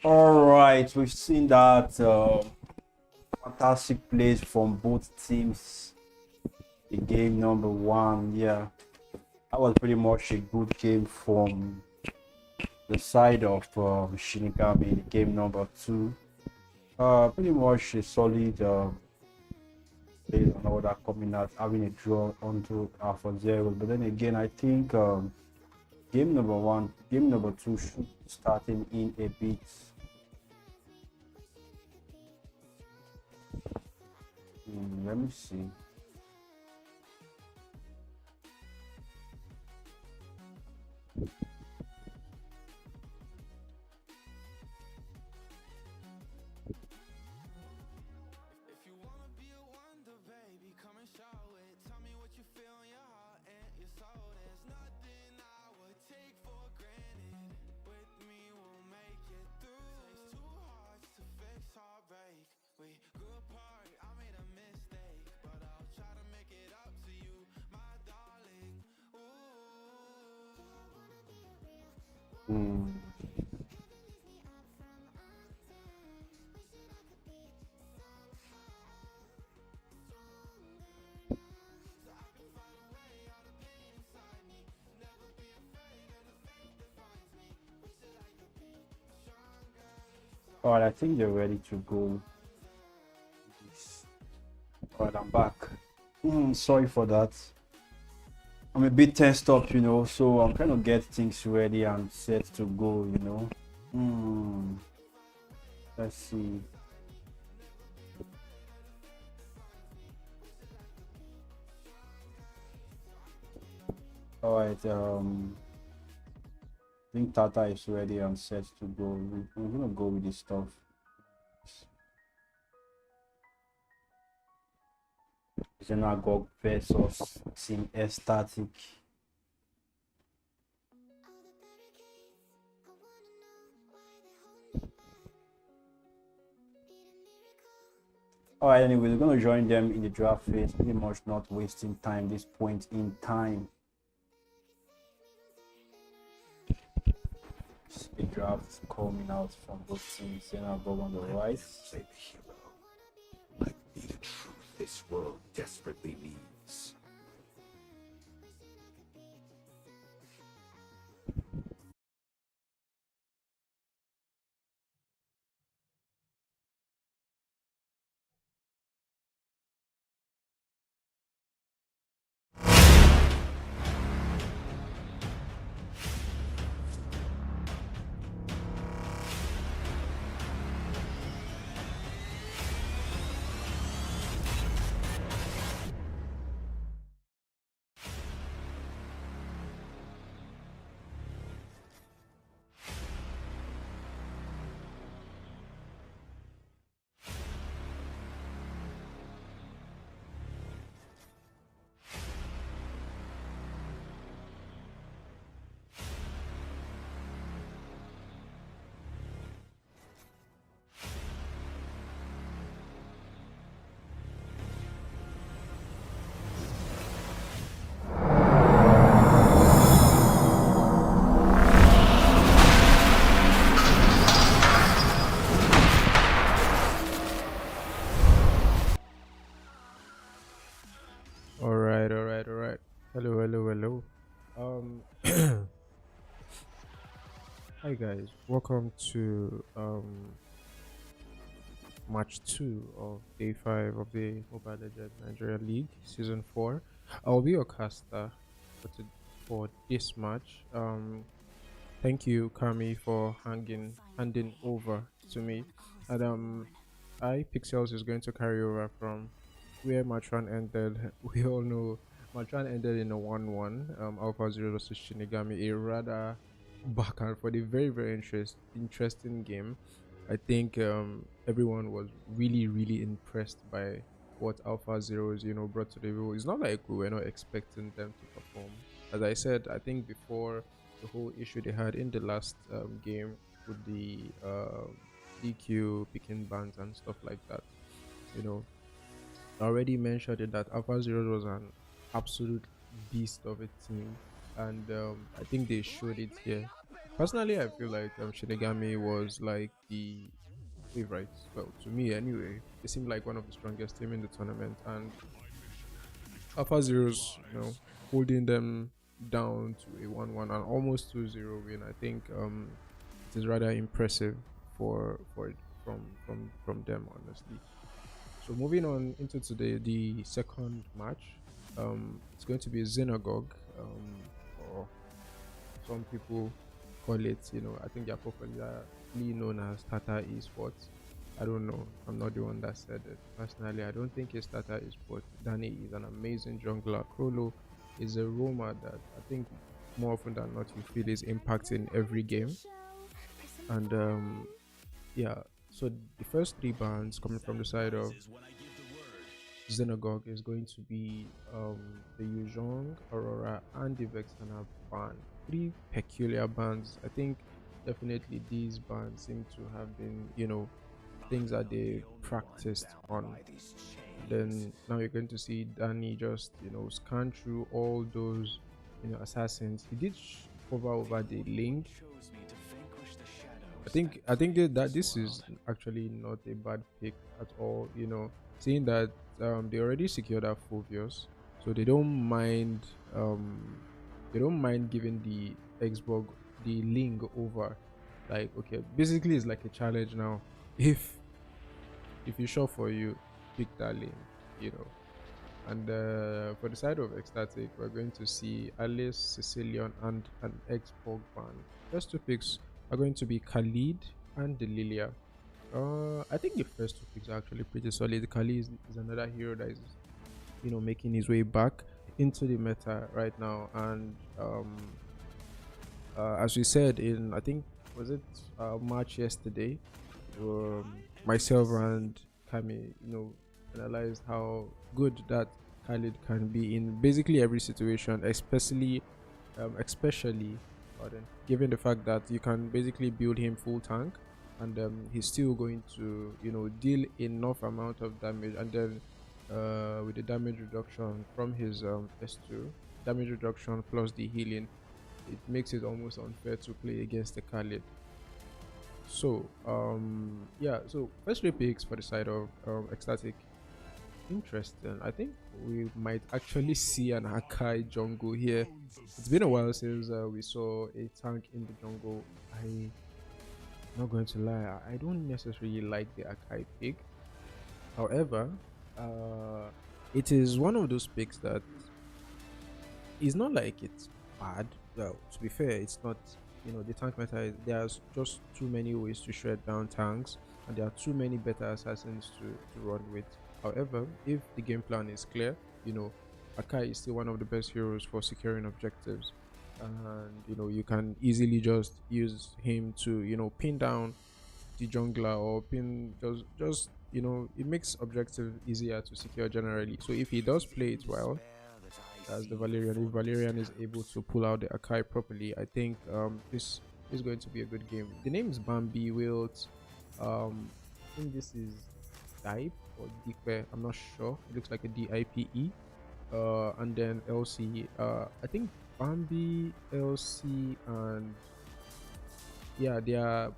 All right, we've seen that fantastic plays from both teams in game number one. Yeah, that was pretty much a good game from the side of Shinigami in game number two. Pretty much a solid based on all that coming out, having a draw onto Alpha Zero. But then again, I think game number one, game number two should be starting in a bit. Let me see. If you wanna be a wonder, baby, come and show it. Tell me what you feel in your heart and your soul. There's nothing I would take for granted. With me, we'll make it through. Takes two hearts to fix heartbreak. We grew apart, I made a mistake, but I'll try to make it up to you, my darling. Ooh. All right, I think they're ready to go. All right, I'm back. Sorry for that. I'm a bit tensed up, so I'm trying to get things ready and set to go. Let's see. All right, I think Tata is ready and set to go. We're gonna go with this stuff. Xenagogue versus Team Xstatic. All right, anyway, we're gonna join them in the draft phase. Pretty much not wasting time this point in time. The draft coming out from both teams. Xenagogue on the right. Say the hero. Let be the truth this world desperately needs. All right, all right, all right. Hello, hello, hello. Hi guys. Welcome to match 2 of day 5 of the Mobile Legends Nigeria League season 4. I'll be your caster for this match. Thank you Kami for handing over to me. And I Pixels is going to carry over from where Matran ended. We all know Matran ended in a 1-1. Alpha Zero versus Shinigami, a rather back and for the very very interesting game. I think everyone was really impressed by what Alpha Zeros brought to the table. It's not like we were not expecting them to perform. As I said, I think before the whole issue they had in the last game with the DQ picking bans and stuff like that, you know, I already mentioned it that Alpha Zero was an absolute beast of a team, and I think they showed it here. Personally, I feel like Shinigami was like the favorite. Well, to me anyway, they seemed like one of the strongest team in the tournament, and Alpha Zeros, holding them down to a 1-1 and almost 2-0 win. I think it is rather impressive for it from them, honestly. So moving on into today, the second match, it's going to be Xenagogue, or some people call it, I think they're popularly known as Tata Esports. I don't know. I'm not the one that said it. Personally, I don't think it's Tata Esports. Danny is an amazing jungler. Krolo is a roamer that I think more often than not you feel is impacting every game. And yeah, so the first three bans coming from the side of Xenagogue is going to be the Yuzhong, Aurora, and the Vexana ban. Three peculiar bans. I think definitely these bans seem to have been, things that they practiced on. Then now you're going to see Danny just, scan through all those, assassins. He did cover over the link. I think that this is actually not a bad pick at all. Seeing that they already secured that Phobios, so they don't mind giving the Xbox the link over. Like, okay, basically it's like a challenge now. If you're sure for you, pick that link, you know. And for the side of Xstatic, we're going to see Alice, Sicilian, and an Xbox band. First two picks are going to be Khalid and Delilia. I think the first two picks are actually pretty solid. Khalid is another hero that is, making his way back into the meta right now. And as we said in, I think, was it March yesterday, myself and Kami, analyzed how good that Khalid can be in basically every situation, especially, pardon, given the fact that you can basically build him full tank, and he's still going to, deal enough amount of damage, and then with the damage reduction from his S2, damage reduction plus the healing, it makes it almost unfair to play against the Khalid. So yeah, so first three picks for the side of Xstatic. Interesting. I think we might actually see an Akai jungle here. It's been a while since we saw a tank in the jungle. I'm not going to lie, I don't necessarily like the Akai pick. However, it is one of those picks that is not like it's bad. Well, to be fair, it's not. The tank meta, there's just too many ways to shred down tanks, and there are too many better assassins to run with. However, if the game plan is clear, Akai is still one of the best heroes for securing objectives, and you can easily just use him to pin down the jungler, or pin just it makes objective easier to secure generally. So if he does play it well, as the Valerian, if Valerian is able to pull out the Akai properly, I think this is going to be a good game. The name is Bambi Wilt. I think this is Dipe or Dipe, I'm not sure. It looks like a DIPE. And then LC. I think Bambi, LC, and yeah, they are.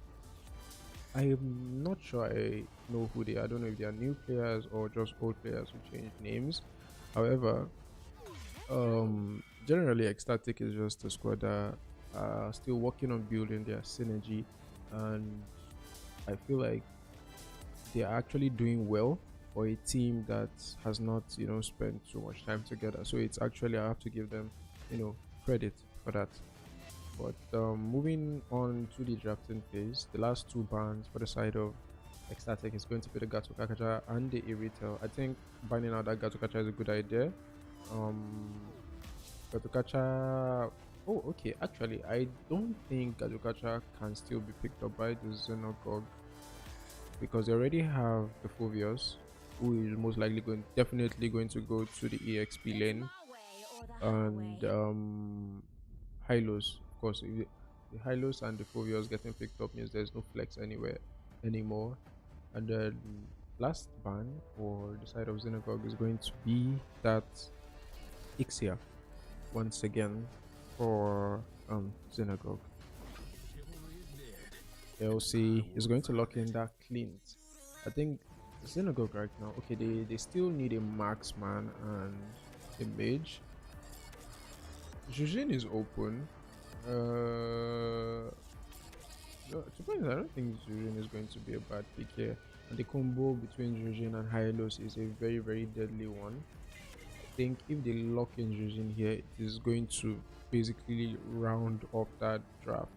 I'm not sure I know who they are. I don't know if they are new players or just old players who changed names. However, generally Xstatic is just a squad that are still working on building their synergy, and I feel like they are actually doing well for a team that has not spent too much time together. So it's actually, I have to give them credit for that. But moving on to the drafting phase, the last two bans for the side of Xstatic is going to be the Gatukakacha and the Iritel. I think banning out that Gatukakacha is a good idea. Gatukakacha. Oh, okay. Actually, I don't think Gatukakacha can still be picked up by the Xenagogue, because they already have the Phobios, who is most likely definitely going to go to the EXP lane, and Hylos. Of course, if the Hylos and the Phobios getting picked up means there's no flex anywhere anymore. And then last ban for the side of Xenagogue is going to be that Ixia once again for Xenagogue. LC is going to lock in that Clint. I think Xenagogue right now. Okay, they still need a marksman and a mage. Jujin is open. No, to be honest, I don't think Jujin is going to be a bad pick here. And the combo between Jujin and Hylos is a very, very deadly one. I think if they lock in Jujin here, it is going to basically round up that draft.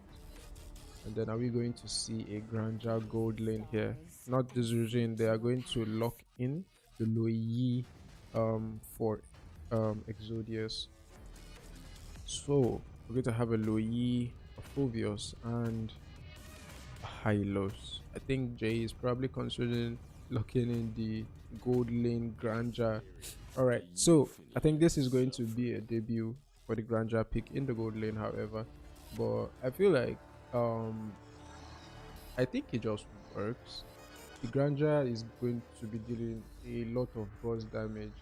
And then are we going to see a Grandeur gold lane here? Not the Jujin, they are going to lock in the Loyi for Exodius. So we're going to have a Loyi, a Phobios, and Hylos. I think Jay is probably considering locking in the gold lane Grandeur. Alright, so I think this is going to be a debut for the Grandeur pick in the gold lane, however. But I feel like I think it just works. The Grandeur is going to be dealing a lot of burst damage,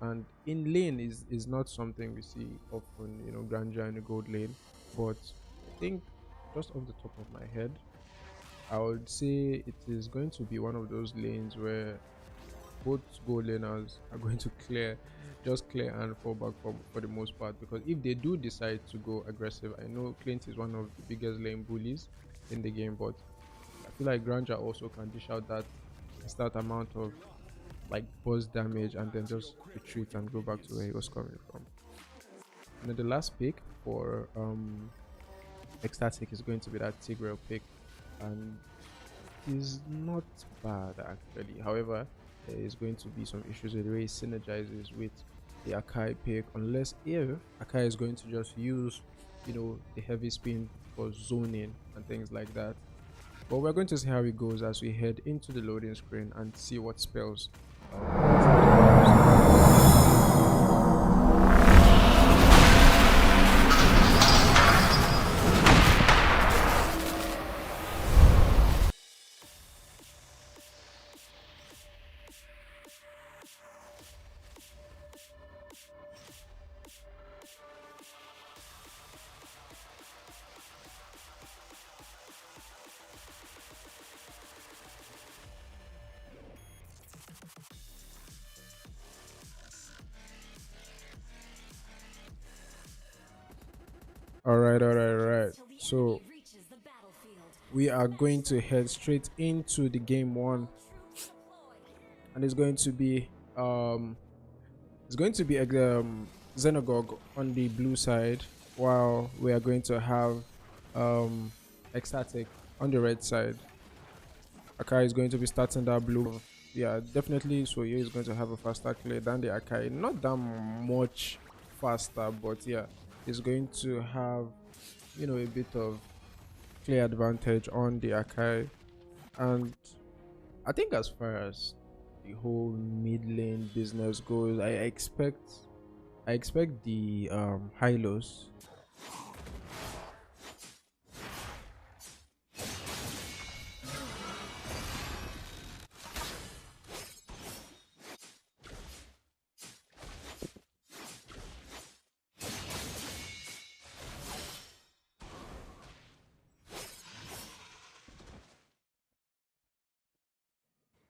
and in lane is not something we see often, Grandeur in the gold lane. But I think just off the top of my head, I would say it is going to be one of those lanes where both gold laners are going to just clear and fall back for the most part. Because if they do decide to go aggressive, I know Clint is one of the biggest lane bullies in the game, but I feel like Grandeur also can dish out that amount of like burst damage and then just retreat and go back to where he was coming from. And then the last pick for Xstatic is going to be that Tigreal pick, and is not bad actually. However, there is going to be some issues with the way it synergizes with the Akai pick, unless if Akai is going to just use the heavy spin for zoning and things like that. But we're going to see how it goes as we head into the loading screen and see what spells. All right. So we are going to head straight into the game one, and it's going to be Xenagogue on the blue side, while we are going to have Xstatic on the red side. Akai is going to be starting that blue. Yeah, definitely. So he is going to have a faster clear than the Akai. Not that much faster, but yeah, he's going to have a bit of clear advantage on the Akai. And I think as far as the whole mid lane business goes, I expect the Hylos.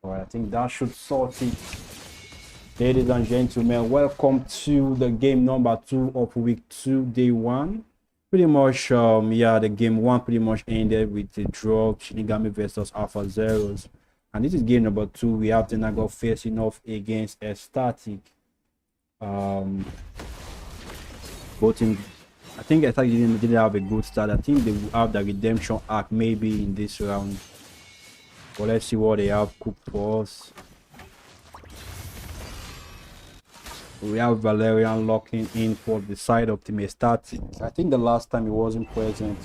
Alright, I think that should sort it. Ladies and gentlemen, welcome to the game number 2 of week 2, day 1. Pretty much, the game 1 pretty much ended with the draw, Shinigami versus Alpha Zeros. And this is game number 2. We have Xenagogue facing off against Xstatic. Both in, I think Xstatic didn't have a good start. I think they will have the redemption arc maybe in this round. But let's see what they have cooked for us. We have Valerian locking in for the side of Team Xstatic. I think the last time he wasn't present.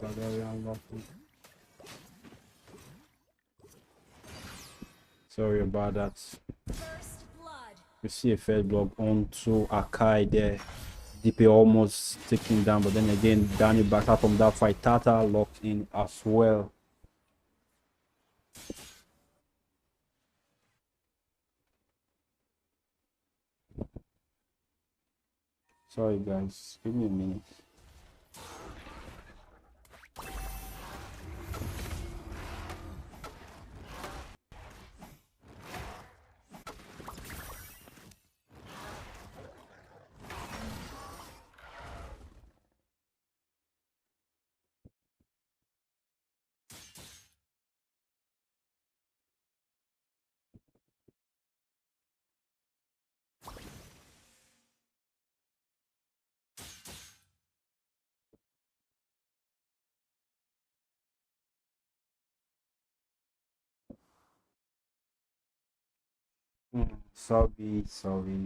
Valerian locking. Sorry about that. First blood. We see a first block onto Akai there. DP almost taken down, but then again, Danny back out from that fight. Tata locked in as well. Sorry guys, give me a minute.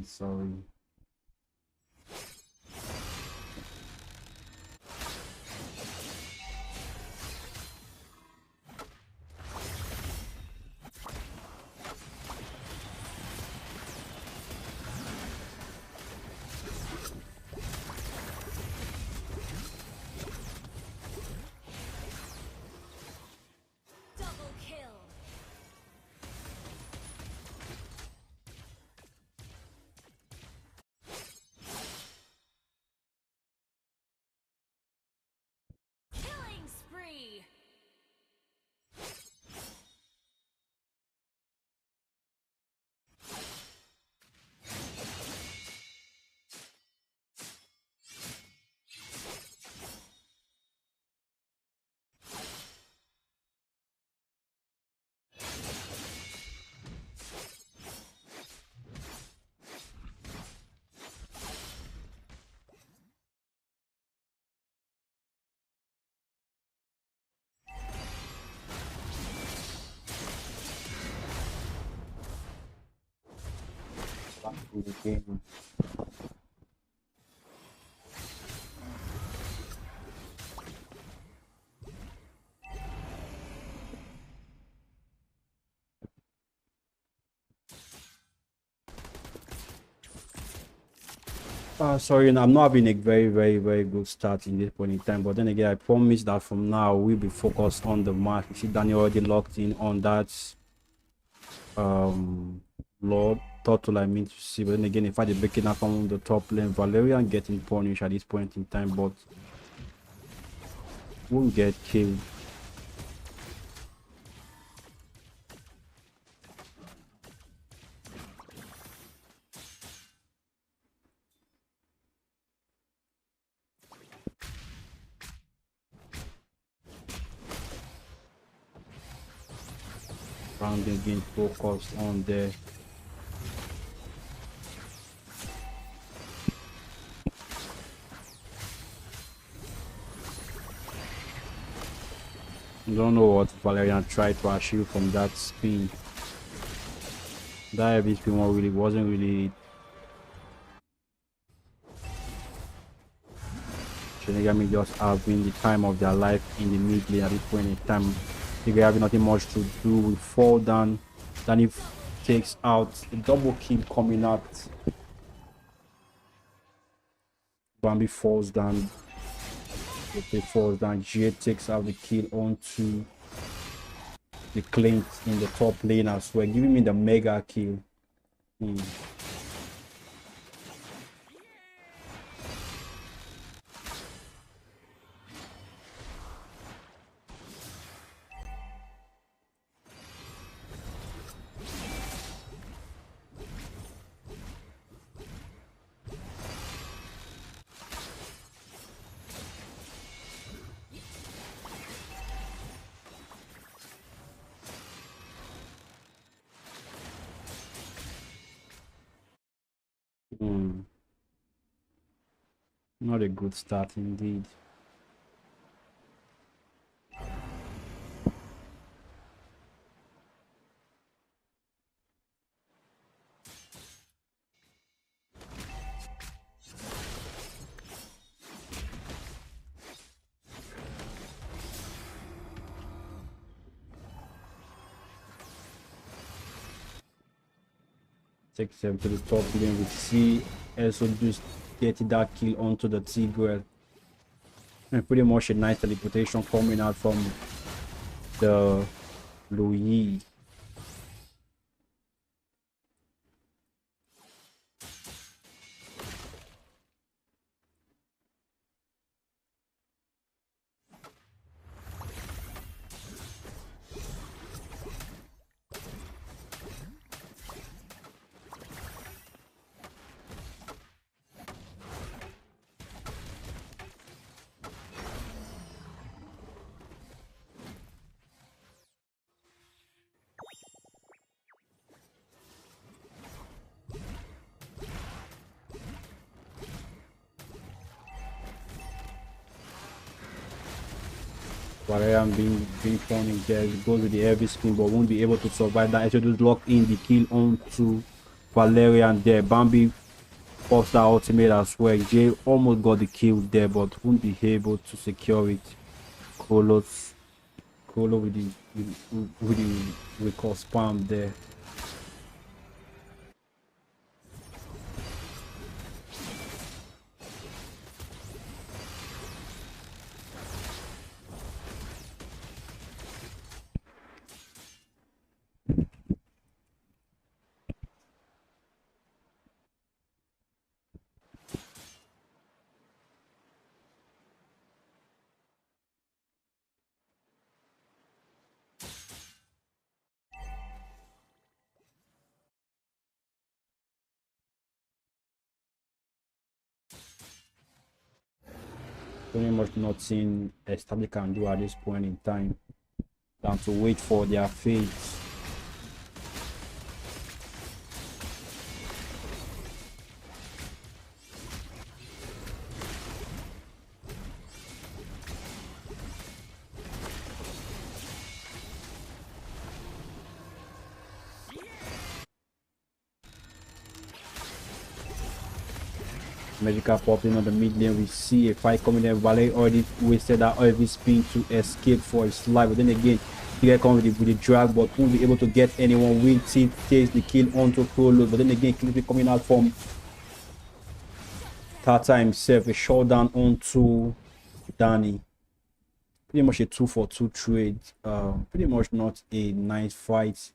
Sorry. Double kill. Killing spree. Back to the game. Sorry, I'm not having a very good start in this point in time. But then again, I promise that from now we'll be focused on the match. You see, Daniel already locked in on that Lord Turtle. I mean to see. But then again, if I did breaking up on the top lane, Valerian getting punished at this point in time, but won't get killed. Round again, focused on the don't know what Valerian tried to achieve from that spin. That heavy spin one really wasn't really. Shinigami just having the time of their life in the mid lane at this point in time. They having nothing much to do. We fall down. Then if takes out a double kill coming out. Bambi falls down. It falls down. Jay takes out the kill onto the Clint in the top lane as well, giving me the mega kill. Not a good start indeed. Takes them to the top lane with C. Also just getting that kill onto the Tigreal. And pretty much a nice teleportation coming out from the Louis. Valerian being punished there. It goes with the heavy spin, but won't be able to survive that. Exodus lock in the kill onto Valerian there. Bambi pops that ultimate as well. Jay almost got the kill there, but won't be able to secure it. Kolo with the recall spam there. Pretty much not seeing Xstatic can do at this point in time than to wait for their fates. Magical popping on the mid lane. We see a fight coming there. Valet already wasted that heavy spin to escape for his life. But then again, he comes with the drag, but won't be able to get anyone. Win team takes the kill onto Prolo. But then again, Clippy coming out from Tata himself. A showdown onto Danny. Pretty much a 2-for-2 trade. Pretty much not a nice fight.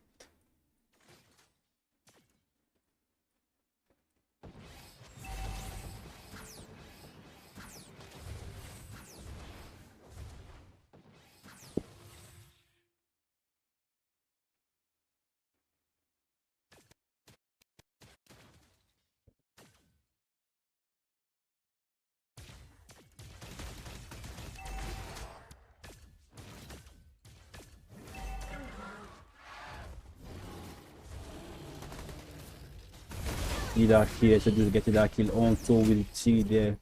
That here, so just getting that kill on so with T there.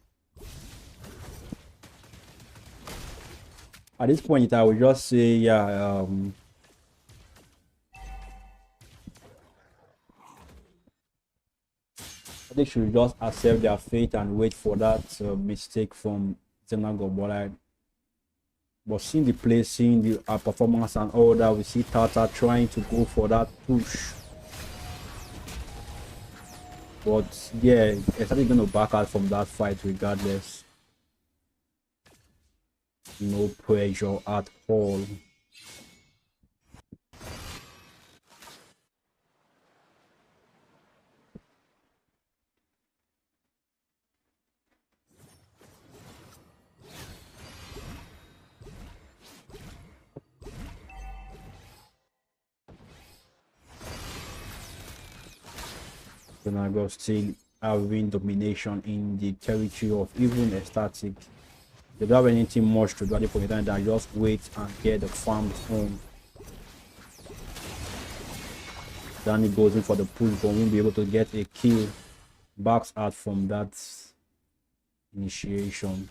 At this point I would just say, yeah, they should just accept their fate and wait for that mistake from Xenagogue. But seeing the play, seeing the performance and all that, we see Tata trying to go for that push. But yeah, it's actually going to back out from that fight regardless. No pressure at all. Xenagogue still having domination in the territory of even Xstatic. They don't have anything much to do at the point in time, just wait and get the farms home. Danny goes in for the push, but won't be able to get a kill. Backs out from that initiation.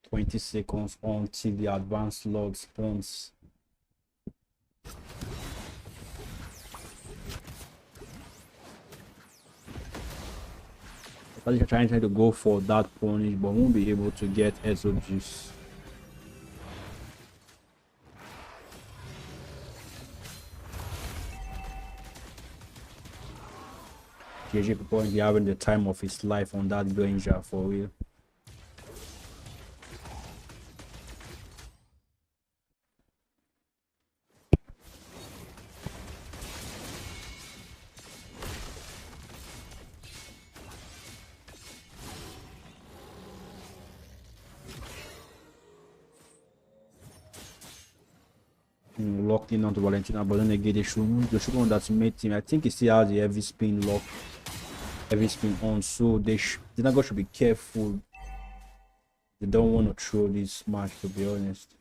"20 seconds until the advanced log spawns." They're trying to go for that punish, but won't be able to get SOGs. JJ People be having the time of his life on that Granger for real. Locked in onto Valentina, but then again they should underestimate him. I think he still has the heavy spin lock, heavy spin on, so Xenagogue should be careful. They don't want to throw this match, to be honest.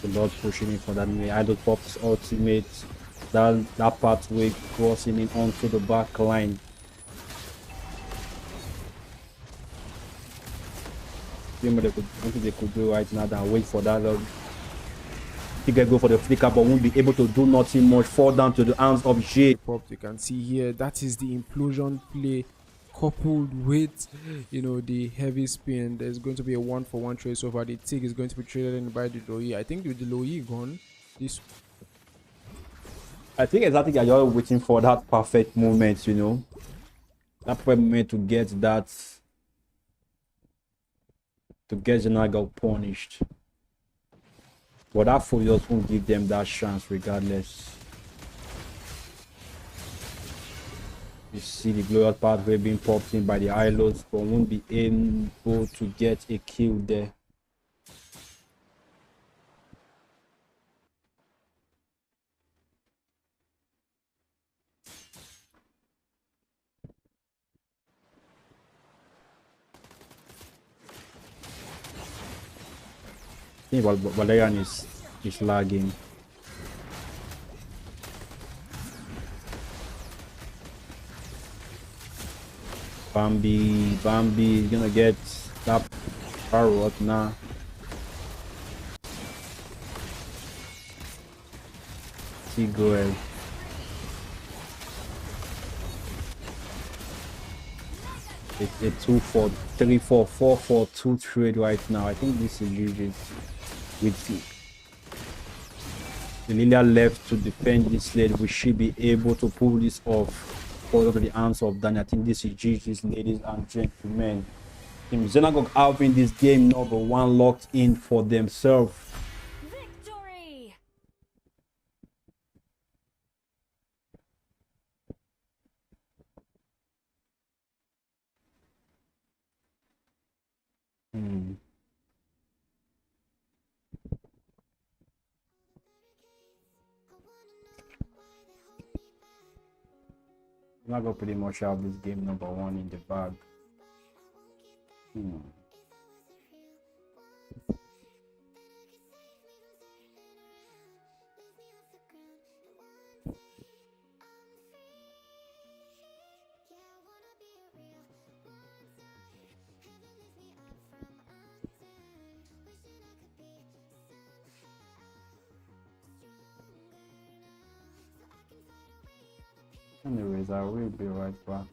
The Lord pushing in for that way. Idol pops ultimate. That pathway crossing in onto the back line. What they could do right now than wait for that. He can go for the flicker, but won't be able to do nothing much. Fall down to the hands of Jay. You can see here that is the implosion play coupled with the heavy spin. There's going to be a 1-for-1 trace over. The tick is going to be traded in by the Loyi. I think with the Loyi gone, this I think exactly you're waiting for that perfect moment, that perfect moment to get Xenagogue punished. But that Furious won't give them that chance regardless. You see the glorious pathway being popped in by the Ilos, but won't be able to get a kill there. I think Valerian is lagging. Bambi is gonna get that power up now. Tigreal. It's a 2-4, 3-4, 4-4-2 trade right now. I think this is GG with the Lilia left to defend this lane. We should be able to pull this off. Fall into the hands of Danny. I think this is GG's, ladies and gentlemen. Team Xenagogue having this game number 1 locked in for themselves. Victory! Xenagogue pretty much have this game number 1 in the bag. Anyways, I will be right back.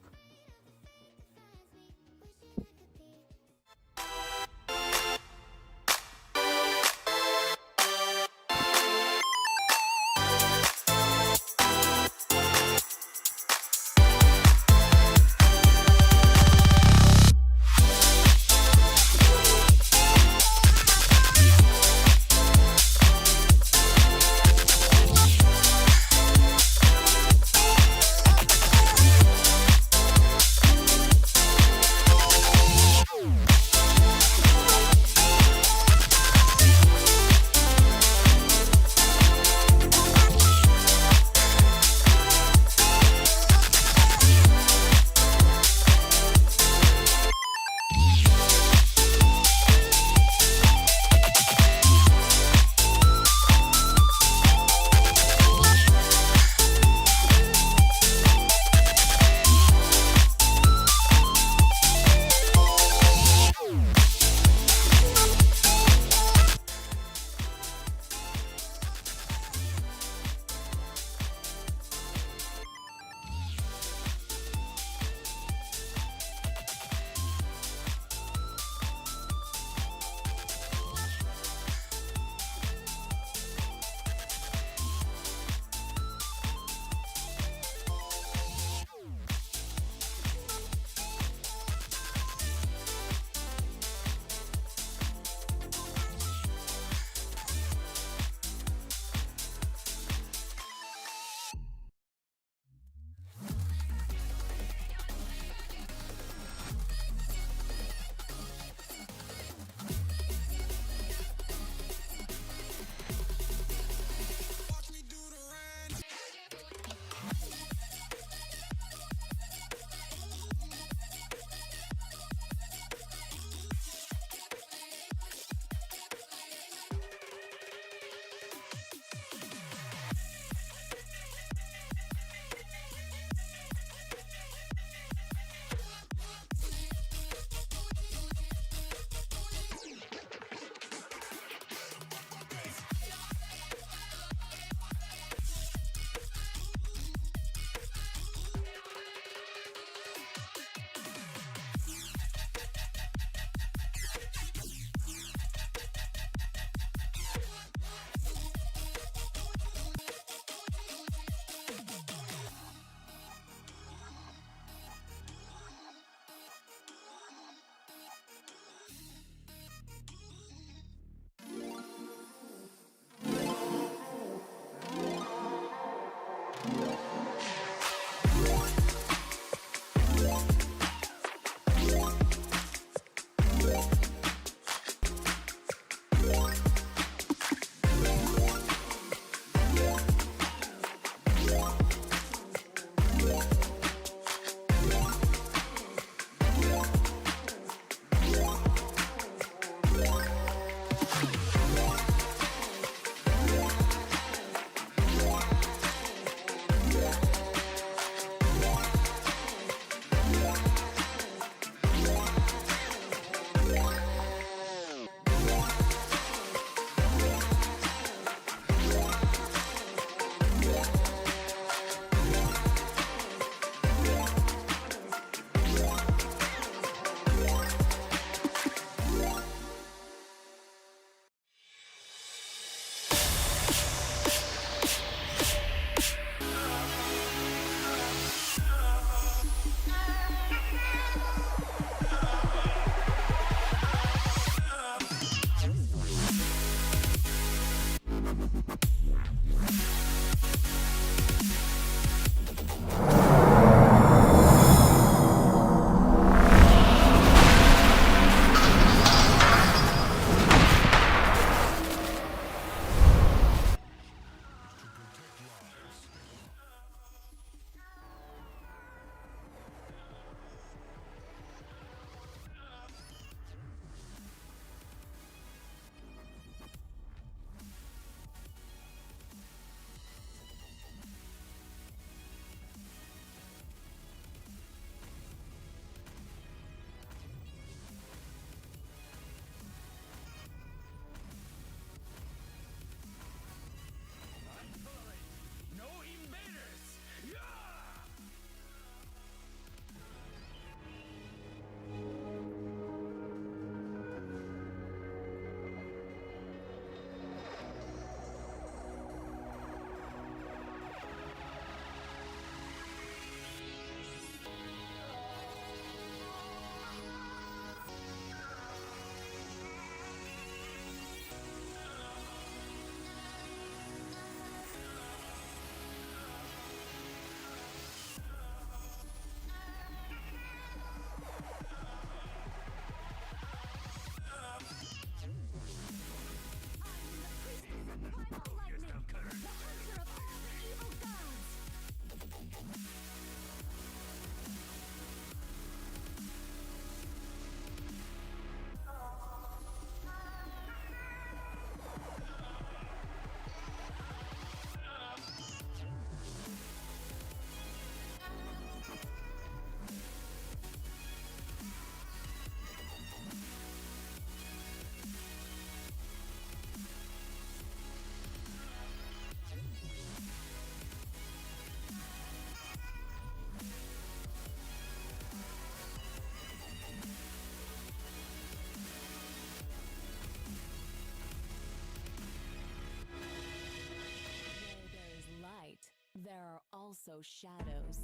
also shadows.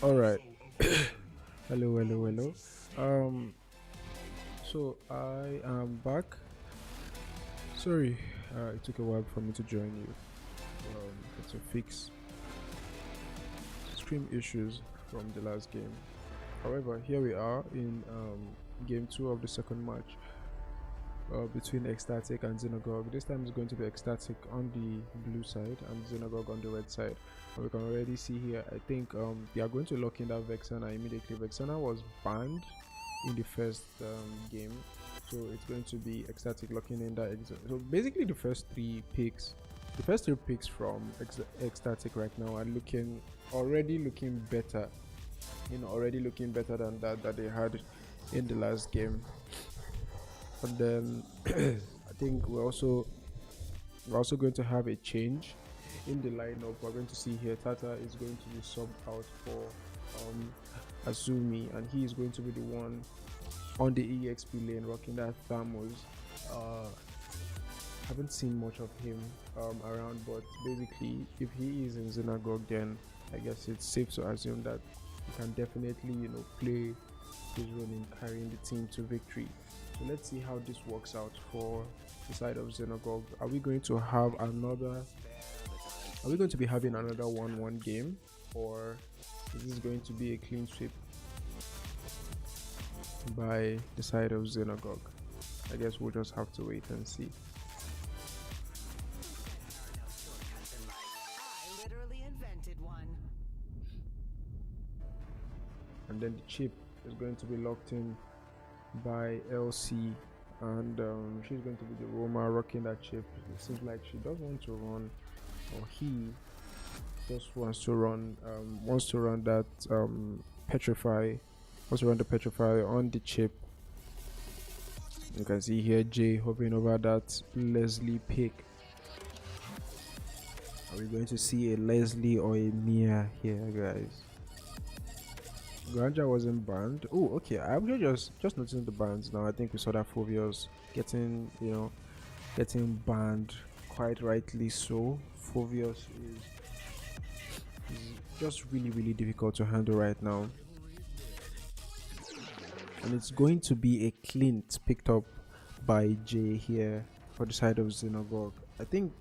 All right. Hello, hello, hello. Um, so I am back. Sorry, it took a while for me to join you. Had to fix screen issues from the last game. However, here we are in game 2 of the second match between Xstatic and Xenagogue. This time it's going to be Xstatic on the blue side and Xenagogue on the red side. And we can already see here, I think they are going to lock in that Vexana immediately. Vexana was banned in the first game, so it's going to be Xstatic locking in that. So basically the first three picks from Xstatic right now are already looking better, already looking better than that they had in the last game. And then I think we're also going to have a change in the lineup. We're going to see here Tata is going to be subbed out for Azumi, and he is going to be the one on the EXP lane rocking that Thermos. Haven't seen much of him around, but basically if he is in Xenagogue, then I guess it's safe to assume that he can definitely play his role in carrying the team to victory. So let's see how this works out for the side of Xenagogue. Are we going to be having another 1-1 game, or is this going to be a clean sweep by the side of Xenagogue? I guess we'll just have to wait and see. I literally invented one. And then the chip is going to be locked in by LC, and she's going to be the Roma rocking that chip. It seems like she does want to run, or he just wants to run that petrify, wants to run the petrify on the chip. You can see here Jay hovering over that Leslie pick. Are we going to see a Leslie or a Mia here, guys? Granja wasn't banned. Oh, okay. I'm just noticing the bans now. I think we saw that Fovios getting banned, quite rightly so. Fovios is just really difficult to handle right now, and it's going to be a Clint picked up by Jay here for the side of Xenagogue. I think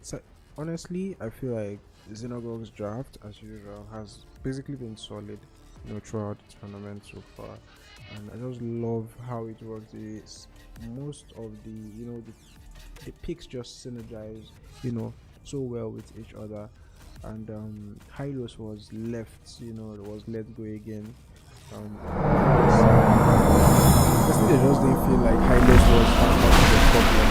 honestly, I feel like Xenagogue's draft, as usual, has basically been solid throughout the tournament so far, and I just love how it works. Most of the picks just synergize so well with each other. and Hylos was left, was let go again. Honestly, they just didn't feel like Hylos was that much of a problem.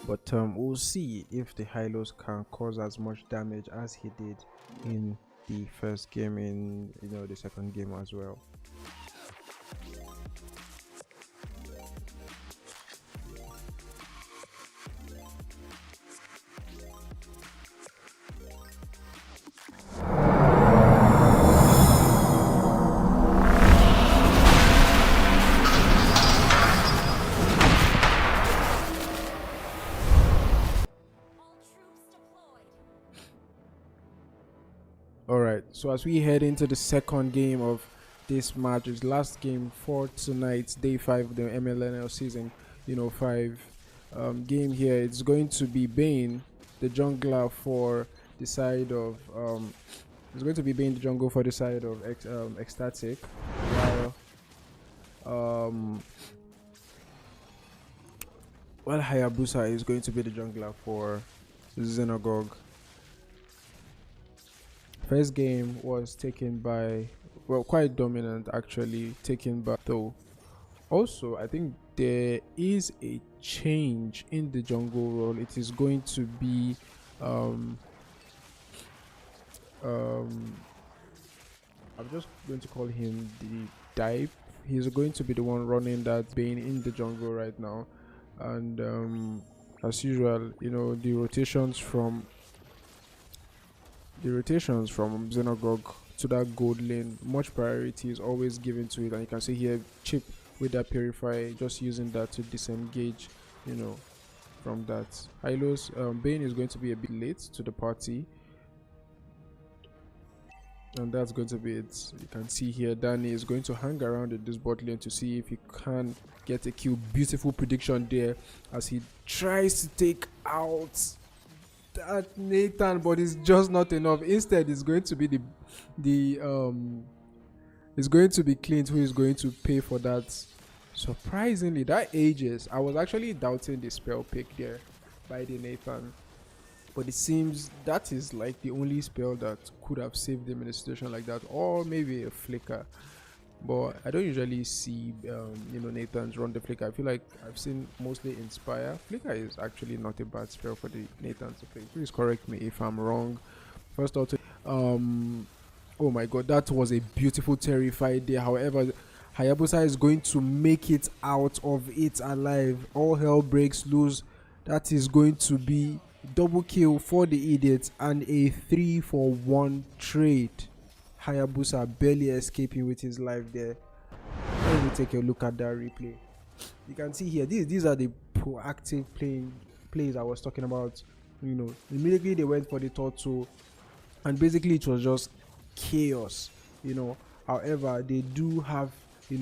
But we'll see if the Hylos can cause as much damage as he did in the first game, in the second game as well. Alright, so as we head into the second game of this match, it's last game for tonight, day 5 of the MLNL season, 5 game here. It's going to be Bane, the jungler for the side of it's going to be Bane the jungle for the side of Xstatic, while Hayabusa is going to be the jungler for Xenagogue. First game was taken by, well, quite dominant actually, taken by though. Also, I think there is a change in the jungle role. It is going to be I'm just going to call him the Dive. He's going to be the one running that Bane in the jungle right now, and as usual, the rotations from Xenagogue to that gold lane, much priority is always given to it, and you can see here Chip with that Purify, just using that to disengage from that. Hylos, Bane is going to be a bit late to the party, and that's going to be it. You can see here Danny is going to hang around in this bot lane to see if he can get a kill. Beautiful prediction there as he tries to take out that Nathan, but it's just not enough. Instead, it's going to be it's going to be Clint who is going to pay for that. Surprisingly, that Aegis, I was actually doubting the spell pick there by the Nathan, but it seems that is like the only spell that could have saved him in a situation like that, or maybe a flicker. But I don't usually see Nathans run the flicker. I feel like I've seen mostly Inspire. Flicker is actually not a bad spell for the Nathans to play. Please correct me if I'm wrong. First auto, oh my god, that was a beautiful Terrify there. However, Hayabusa is going to make it out of it alive. All hell breaks loose. That is going to be double kill for the idiots and a 3-for-1 trade. Hayabusa barely escaping with his life there. Let me take a look at that replay. You can see here, these are the proactive plays I was talking about. Immediately they went for the turtle, and basically it was just chaos. However, they do have they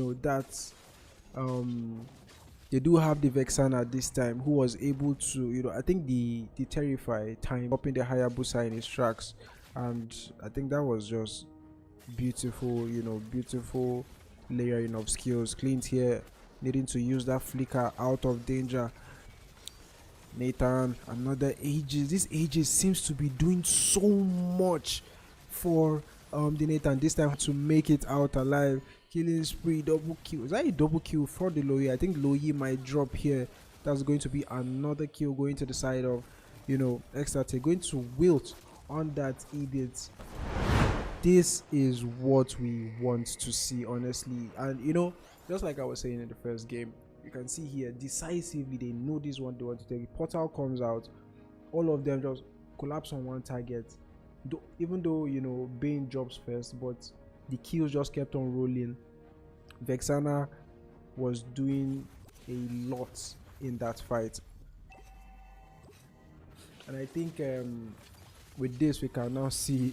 do have the Vexana this time, who was able to I think the Terrify time up in the Hayabusa in his tracks, and I think that was just beautiful, beautiful layering of skills. Clint here needing to use that flicker out of danger. Nathan, another Aegis. This Aegis seems to be doing so much for the Nathan this time to make it out alive. Killing spree, double kill. Is that a double kill for the Loyi? I think Loyi might drop here. That's going to be another kill going to the side of Xstatic, going to wilt on that idiot. This is what we want to see, honestly. And just like I was saying in the first game, you can see here decisively they know this one they want to take. Portal comes out, all of them just collapse on one target. Even though Bane drops first, but the kills just kept on rolling. Vexana was doing a lot in that fight, and I think with this we can now see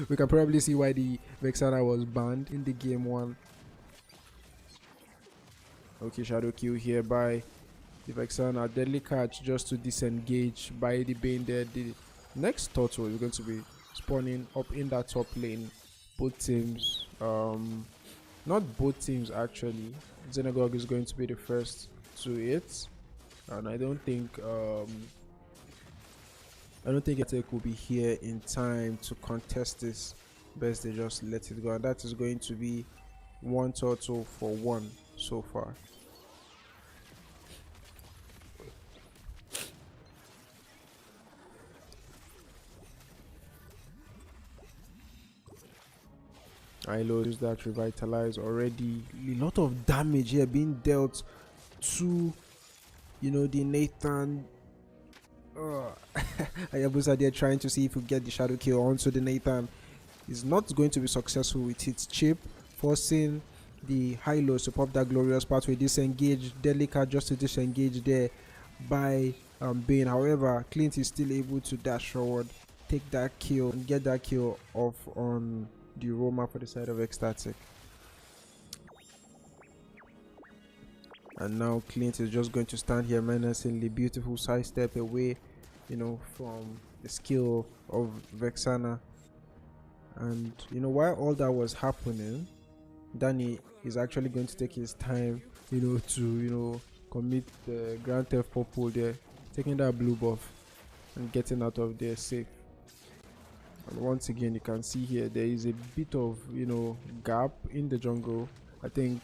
we can probably see why the Vexana was banned in the game 1. Okay, shadow kill here by the Vexana. Deadly catch just to disengage by the Bane there. The next turtle is going to be spawning up in that top lane. Both teams, not both teams actually. Xenagogue is going to be the first to it. and I don't think Xstatic will be here in time to contest this. Best they just let it go, and that is going to be one total for one so far. Ilo use that revitalize already. A lot of damage here being dealt to, you know, the Nathan. Hayabusa there trying to see if we get the shadow kill onto the Nathan. Is not going to be successful with its chip, forcing the Hylos to pop that glorious pathway. Disengage, Delica just to disengage there by Bane. However, Clint is still able to dash forward, take that kill, and get that kill off on the Roma for the side of Xstatic. And now Clint is just going to stand here menacingly. Beautiful side step away, you know, from the skill of Vexana. And you know, while all that was happening, Danny is actually going to take his time, you know, to, you know, commit the Grand Theft Purple there, taking that blue buff and getting out of there safe. And once again, you can see here there is a bit of, you know, gap in the jungle. I think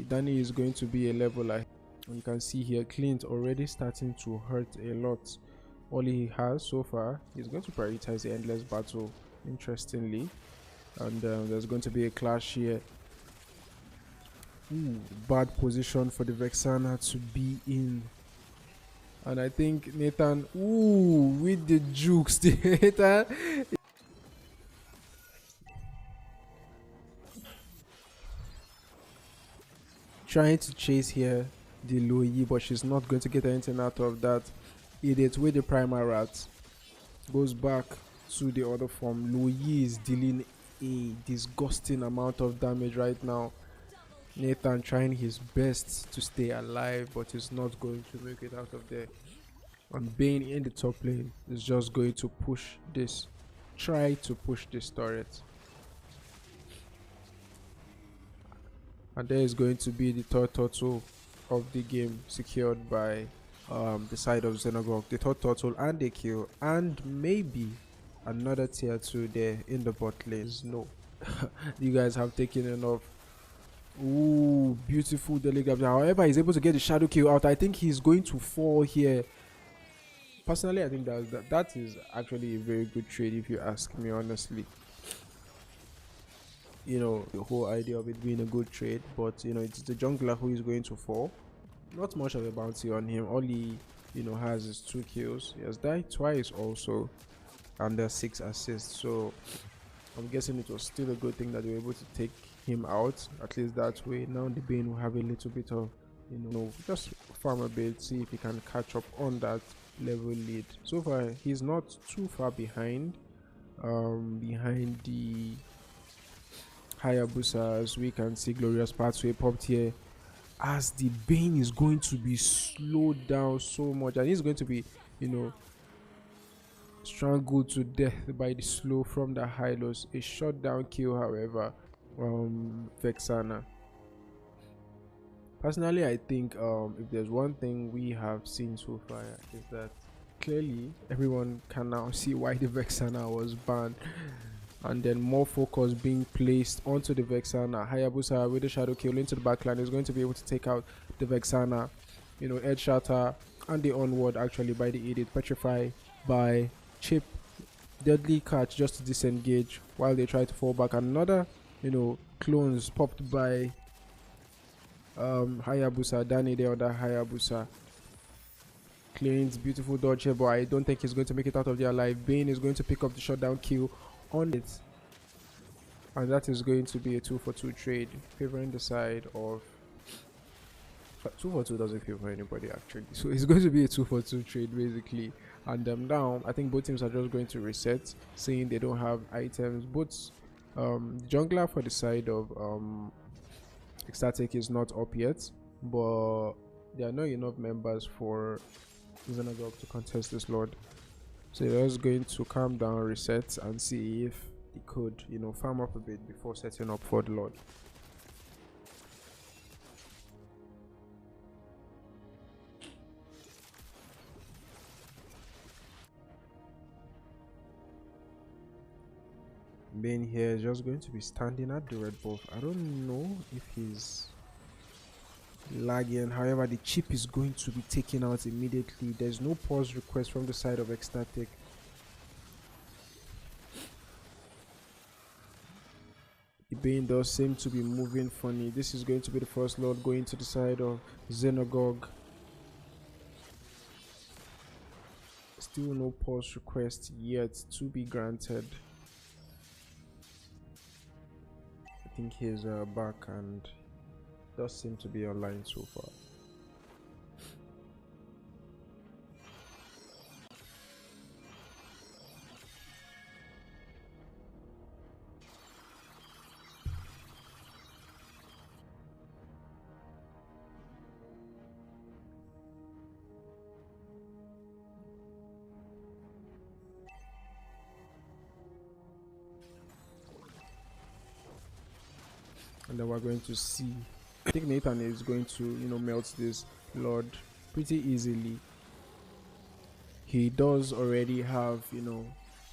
Danny is going to be a level ahead. And you can see here Clint already starting to hurt a lot. All he has so far is going to prioritize the endless battle, interestingly, and there's going to be a clash here. Bad position for the Vexana to be in, and I think Nathan with the jukes. Nathan trying to chase here the Loyi, but she's not going to get anything out of that. Idiot with the primal rat goes back to the other form. Loyi is dealing a disgusting amount of damage right now. Nathan trying his best to stay alive, but is not going to make it out of there. And Bane in the top lane is just going to try to push this turret. And there is going to be the third turtle of the game secured by the side of Xenagogue. The third turtle and a kill, and maybe another tier 2 there in the bot lanes. No, you guys have taken enough. Ooh, beautiful delegate. However, he's able to get the shadow kill out. I think he's going to fall here. Personally, I think that is actually a very good trade, if you ask me honestly. You know, the whole idea of it being a good trade, but you know, it's the jungler who is going to fall. Not much of a bounty on him. All he, you know, has is 2 kills. He has died twice also, and there's 6 assists. So I'm guessing it was still a good thing that they were able to take him out, at least that way. Now the Bane will have a little bit of, you know, just farm a bit, see if he can catch up on that level lead. So far he's not too far behind the Hayabusa. As we can see, glorious pathway popped here, as the Bane is going to be slowed down so much, and he's going to be, you know, strangled to death by the slow from the Hylos. A shutdown kill, however, Vexana. Personally, I think if there's one thing we have seen so far is that clearly everyone can now see why the Vexana was banned, and then more focus being placed onto the Vexana. Hayabusa with the shadow kill into the backline is going to be able to take out the Vexana. You know, edge shatter and the onward actually by the idiot, petrify by chip, deadly catch just to disengage while they try to fall back. Another, you know, clones popped by Hayabusa. Danny there on that Hayabusa. Cleans, beautiful dodge here, but I don't think he's going to make it out of there alive. Bane is going to pick up the shutdown kill on it, and that is going to be a 2-for-2 trade, favoring the side of 2-for-2 doesn't favor anybody actually, so it's going to be a 2-for-2 trade basically. And now I think both teams are just going to reset, saying they don't have items. Both jungler for the side of Xstatic is not up yet, but there are not enough members for Xenagogue to contest this lord. So they're just going to calm down, reset, and see if he could, you know, farm up a bit before setting up for the lord. Bane here is just going to be standing at the red buff. I don't know if he's lagging. However, the chip is going to be taken out immediately. There's no pause request from the side of Xstatic. The Bane does seem to be moving funny. This is going to be the first Lord going to the side of Xenagogue. Still no pause request yet to be granted. I think he's back and does seem to be online so far. And then we're going to see, I think Nathan is going to, melt this Lord pretty easily. He does already have,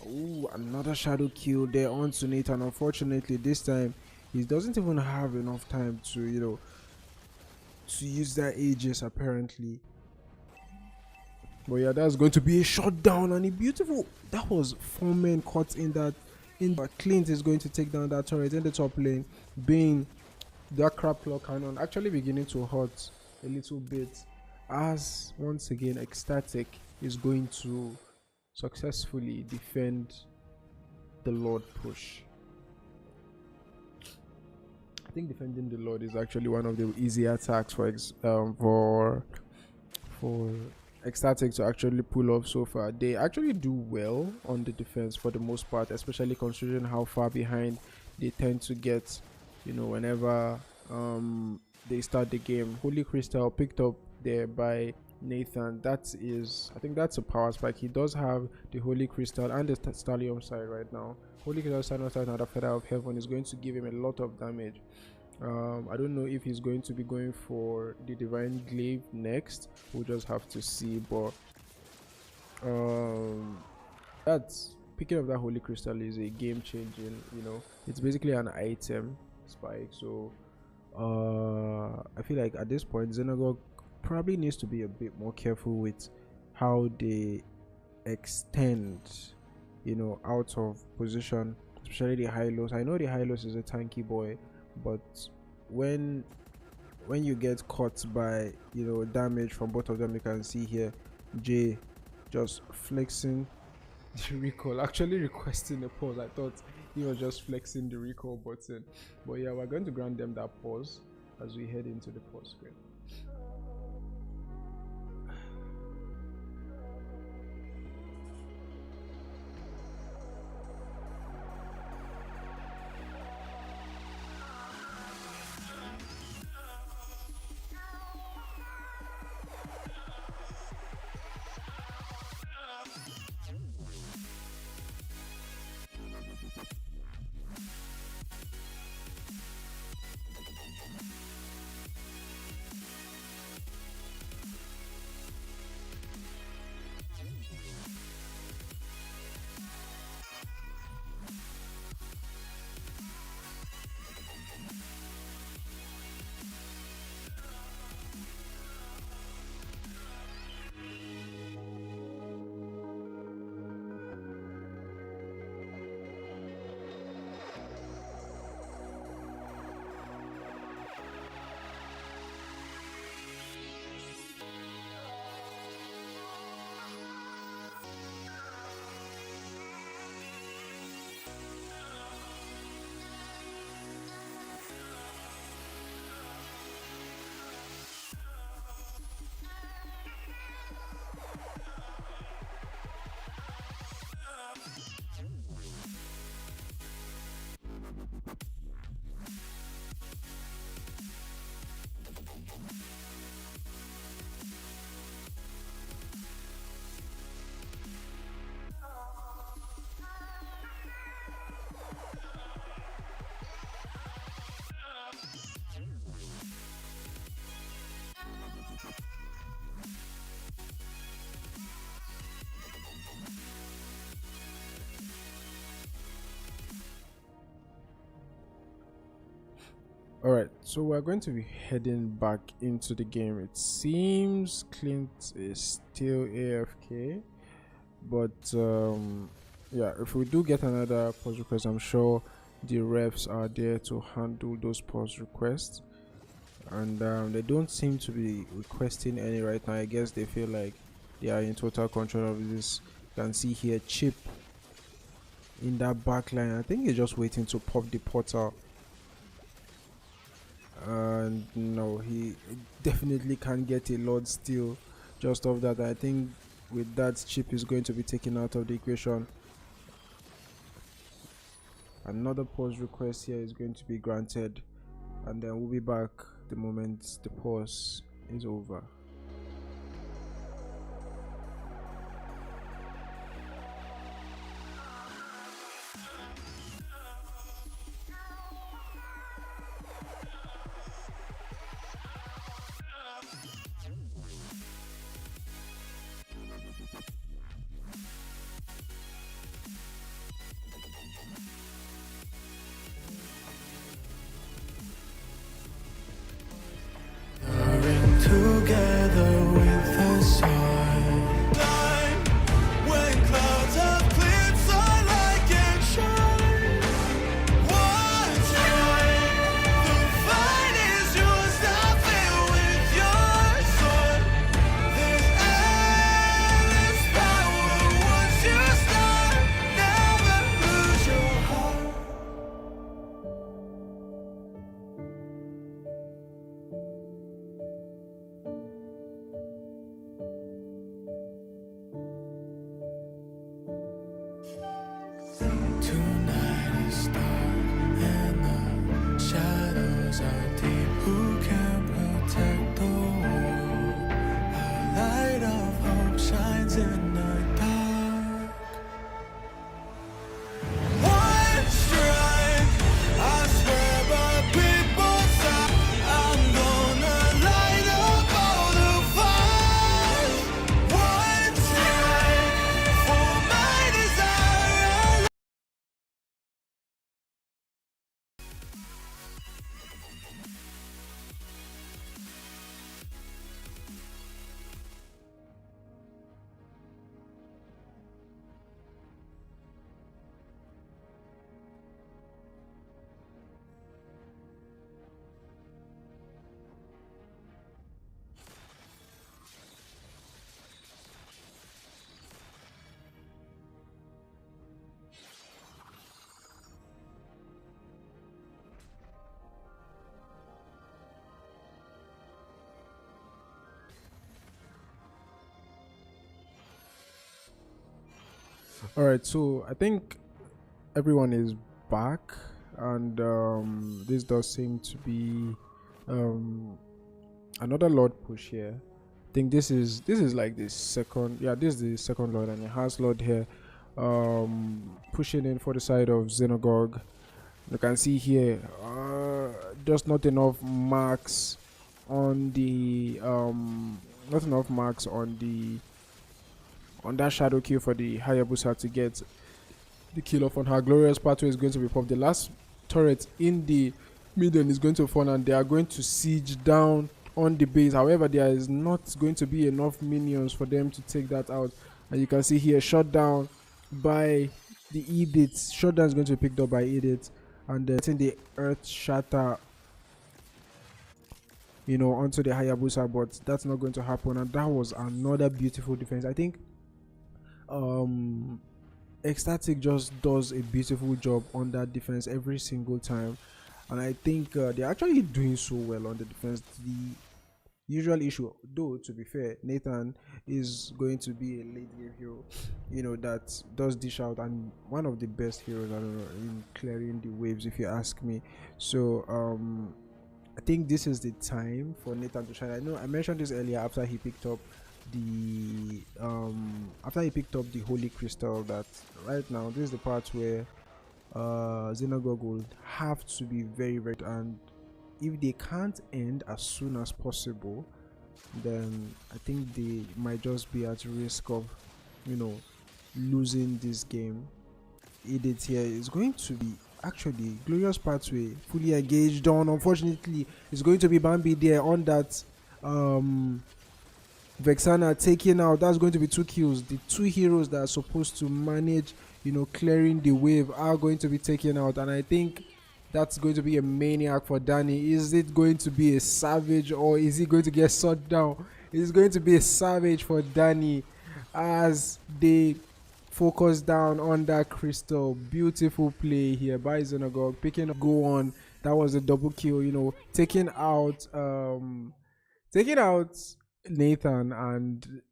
ooh, another shadow kill there onto Nathan. Unfortunately, this time he doesn't even have enough time to, to use that Aegis apparently. But yeah, that's going to be a shutdown and a beautiful. That was 4 men caught in that. But Clint is going to take down that turret in the top lane. Bane, that crab claw cannon actually beginning to hurt a little bit, as once again Xstatic is going to successfully defend the Lord push. I think defending the Lord is actually one of the easy attacks for Xstatic to actually pull off so far. They actually do well on the defense for the most part, especially considering how far behind they tend to get, whenever they start the game. Holy Crystal picked up there by Nathan. I think that's a power spike. He does have the Holy Crystal and the Stallion side right now. Holy Crystal, Stallion side, and the Feather of Heaven is going to give him a lot of damage. I don't know if he's going to be going for the Divine Glaive next. We'll just have to see. But that's picking up that Holy Crystal is a game changing. It's basically an item spike. So I feel like at this point Xenagogue probably needs to be a bit more careful with how they extend, out of position, especially the Hylos. I know the Hylos is a tanky boy, but when you get caught by damage from both of them, you can see here Jay just flexing the recall, actually requesting a pause. I thought he was just flexing the recall button, but yeah, we're going to grant them that pause as we head into the pause screen. Alright, so we're going to be heading back into the game. It seems Clint is still AFK, but yeah, if we do get another pause request, I'm sure the refs are there to handle those pause requests, and they don't seem to be requesting any right now. I guess they feel like they are in total control of this. You can see here Chip in that back line. I think he's just waiting to pop the portal. And no, he definitely can get a lot still just off that. I think with that, Chip is going to be taken out of the equation. Another pause request here is going to be granted, and then we'll be back the moment the pause is over. Together with the sun. Night, when clouds have cleared, sunlight can shine. One time, the fight is yours. I feel with your soul. There's endless power once you start. Never lose your heart. Tonight is dark and the shadows are deep. Who can protect the world? A light of hope shines in the dark. One strike, I swear by people's side. I'm gonna light up all the fires. One strike for my desire. Alright, so I think everyone is back, and this does seem to be another Lord push here. I think this is like the second, yeah, this is the second Lord, and it has Lord here pushing in for the side of Xenagogue. You can see here just not enough marks on the on that shadow kill for the Hayabusa to get the kill off on her. Glorious pathway is going to be popped. The last turret in the middle is going to fall, and they are going to siege down on the base. However, there is not going to be enough minions for them to take that out. And you can see here, shot down by the Edith. Shutdown is going to be picked up by Edith, and then the Earth Shatter, you know, onto the Hayabusa, but that's not going to happen. And that was another beautiful defense. I think Xstatic just does a beautiful job on that defense every single time, and I think they're actually doing so well on the defense. The usual issue, though, to be fair, Nathan is going to be a late game hero, you know, that does dish out, and one of the best heroes, I don't know, in clearing the waves, if you ask me. So I think this is the time for Nathan to shine. I know I mentioned this earlier after he picked up the holy crystal, that right now this is the part where Xenagogue will have to be very, and if they can't end as soon as possible, then I think they might just be at risk of, you know, losing this game. Edith here is going to be actually Glorious Pathway fully engaged on. Unfortunately, it's going to be Bambi there on that Vexana taking out. That's going to be 2 kills. The 2 heroes that are supposed to manage, clearing the wave are going to be taken out, and I think that's going to be a maniac for Danny. Is it going to be a savage, or is he going to get shut down? It's going to be a savage for Danny as they focus down on that crystal. Beautiful play here by Xenagogue, picking up go on. That was a double kill, taking out Nathan and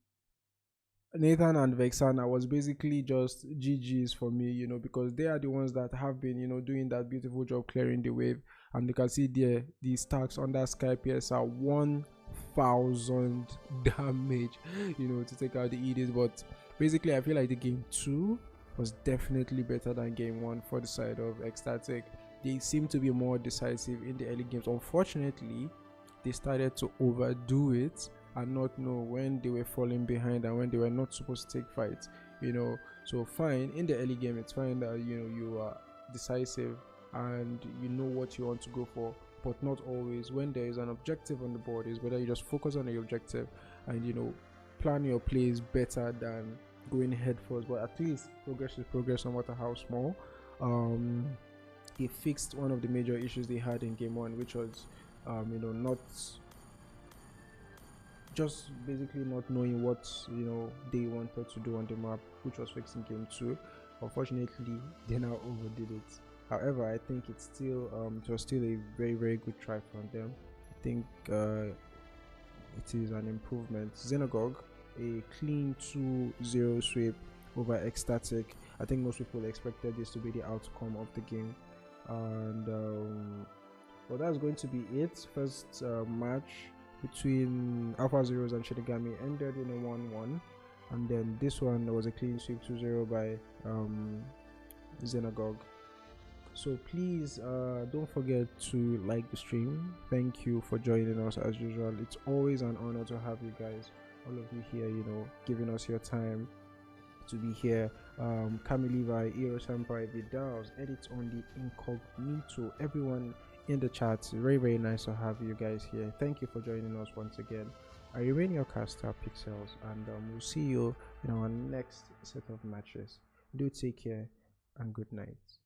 Vexana was basically just GG's for me, because they are the ones that have been, doing that beautiful job clearing the wave. And you can see there, the stacks on that Sky PS are 1000 damage, to take out the Edis. But basically, I feel like the game 2 was definitely better than game 1 for the side of Xstatic. They seem to be more decisive in the early games. Unfortunately, they started to overdo it and not know when they were falling behind and when they were not supposed to take fights, So fine, in the early game, it's fine that you are decisive and you know what you want to go for, but not always. When there is an objective on the board, is whether you just focus on the objective and plan your plays better than going head first. But at least progress is progress, no matter how small. They fixed one of the major issues they had in game 1, which was not just basically not knowing what they wanted to do on the map, which was fixed in game 2. Unfortunately, they now overdid it. However, I think it's still it was still a very, very good try from them. I think it is an improvement. Xenagogue, a clean 2-0 sweep over Xstatic. I think most people expected this to be the outcome of the game, and well, that's going to be it. First match between Alpha Zeros and Shinigami ended in a 1-1, and then this one was a clean sweep 2-0 by Xenagogue. So please don't forget to like the stream. Thank you for joining us as usual. It's always an honor to have you guys, all of you here, giving us your time to be here. Kami Levi, Eero Senpai, Vidals, Edit on the Incognito, everyone in the chat. Very, very nice to have you guys here. Thank you for joining us once again. I remain your caster, Pixels, and we'll see you in our next set of matches. Do take care and good night.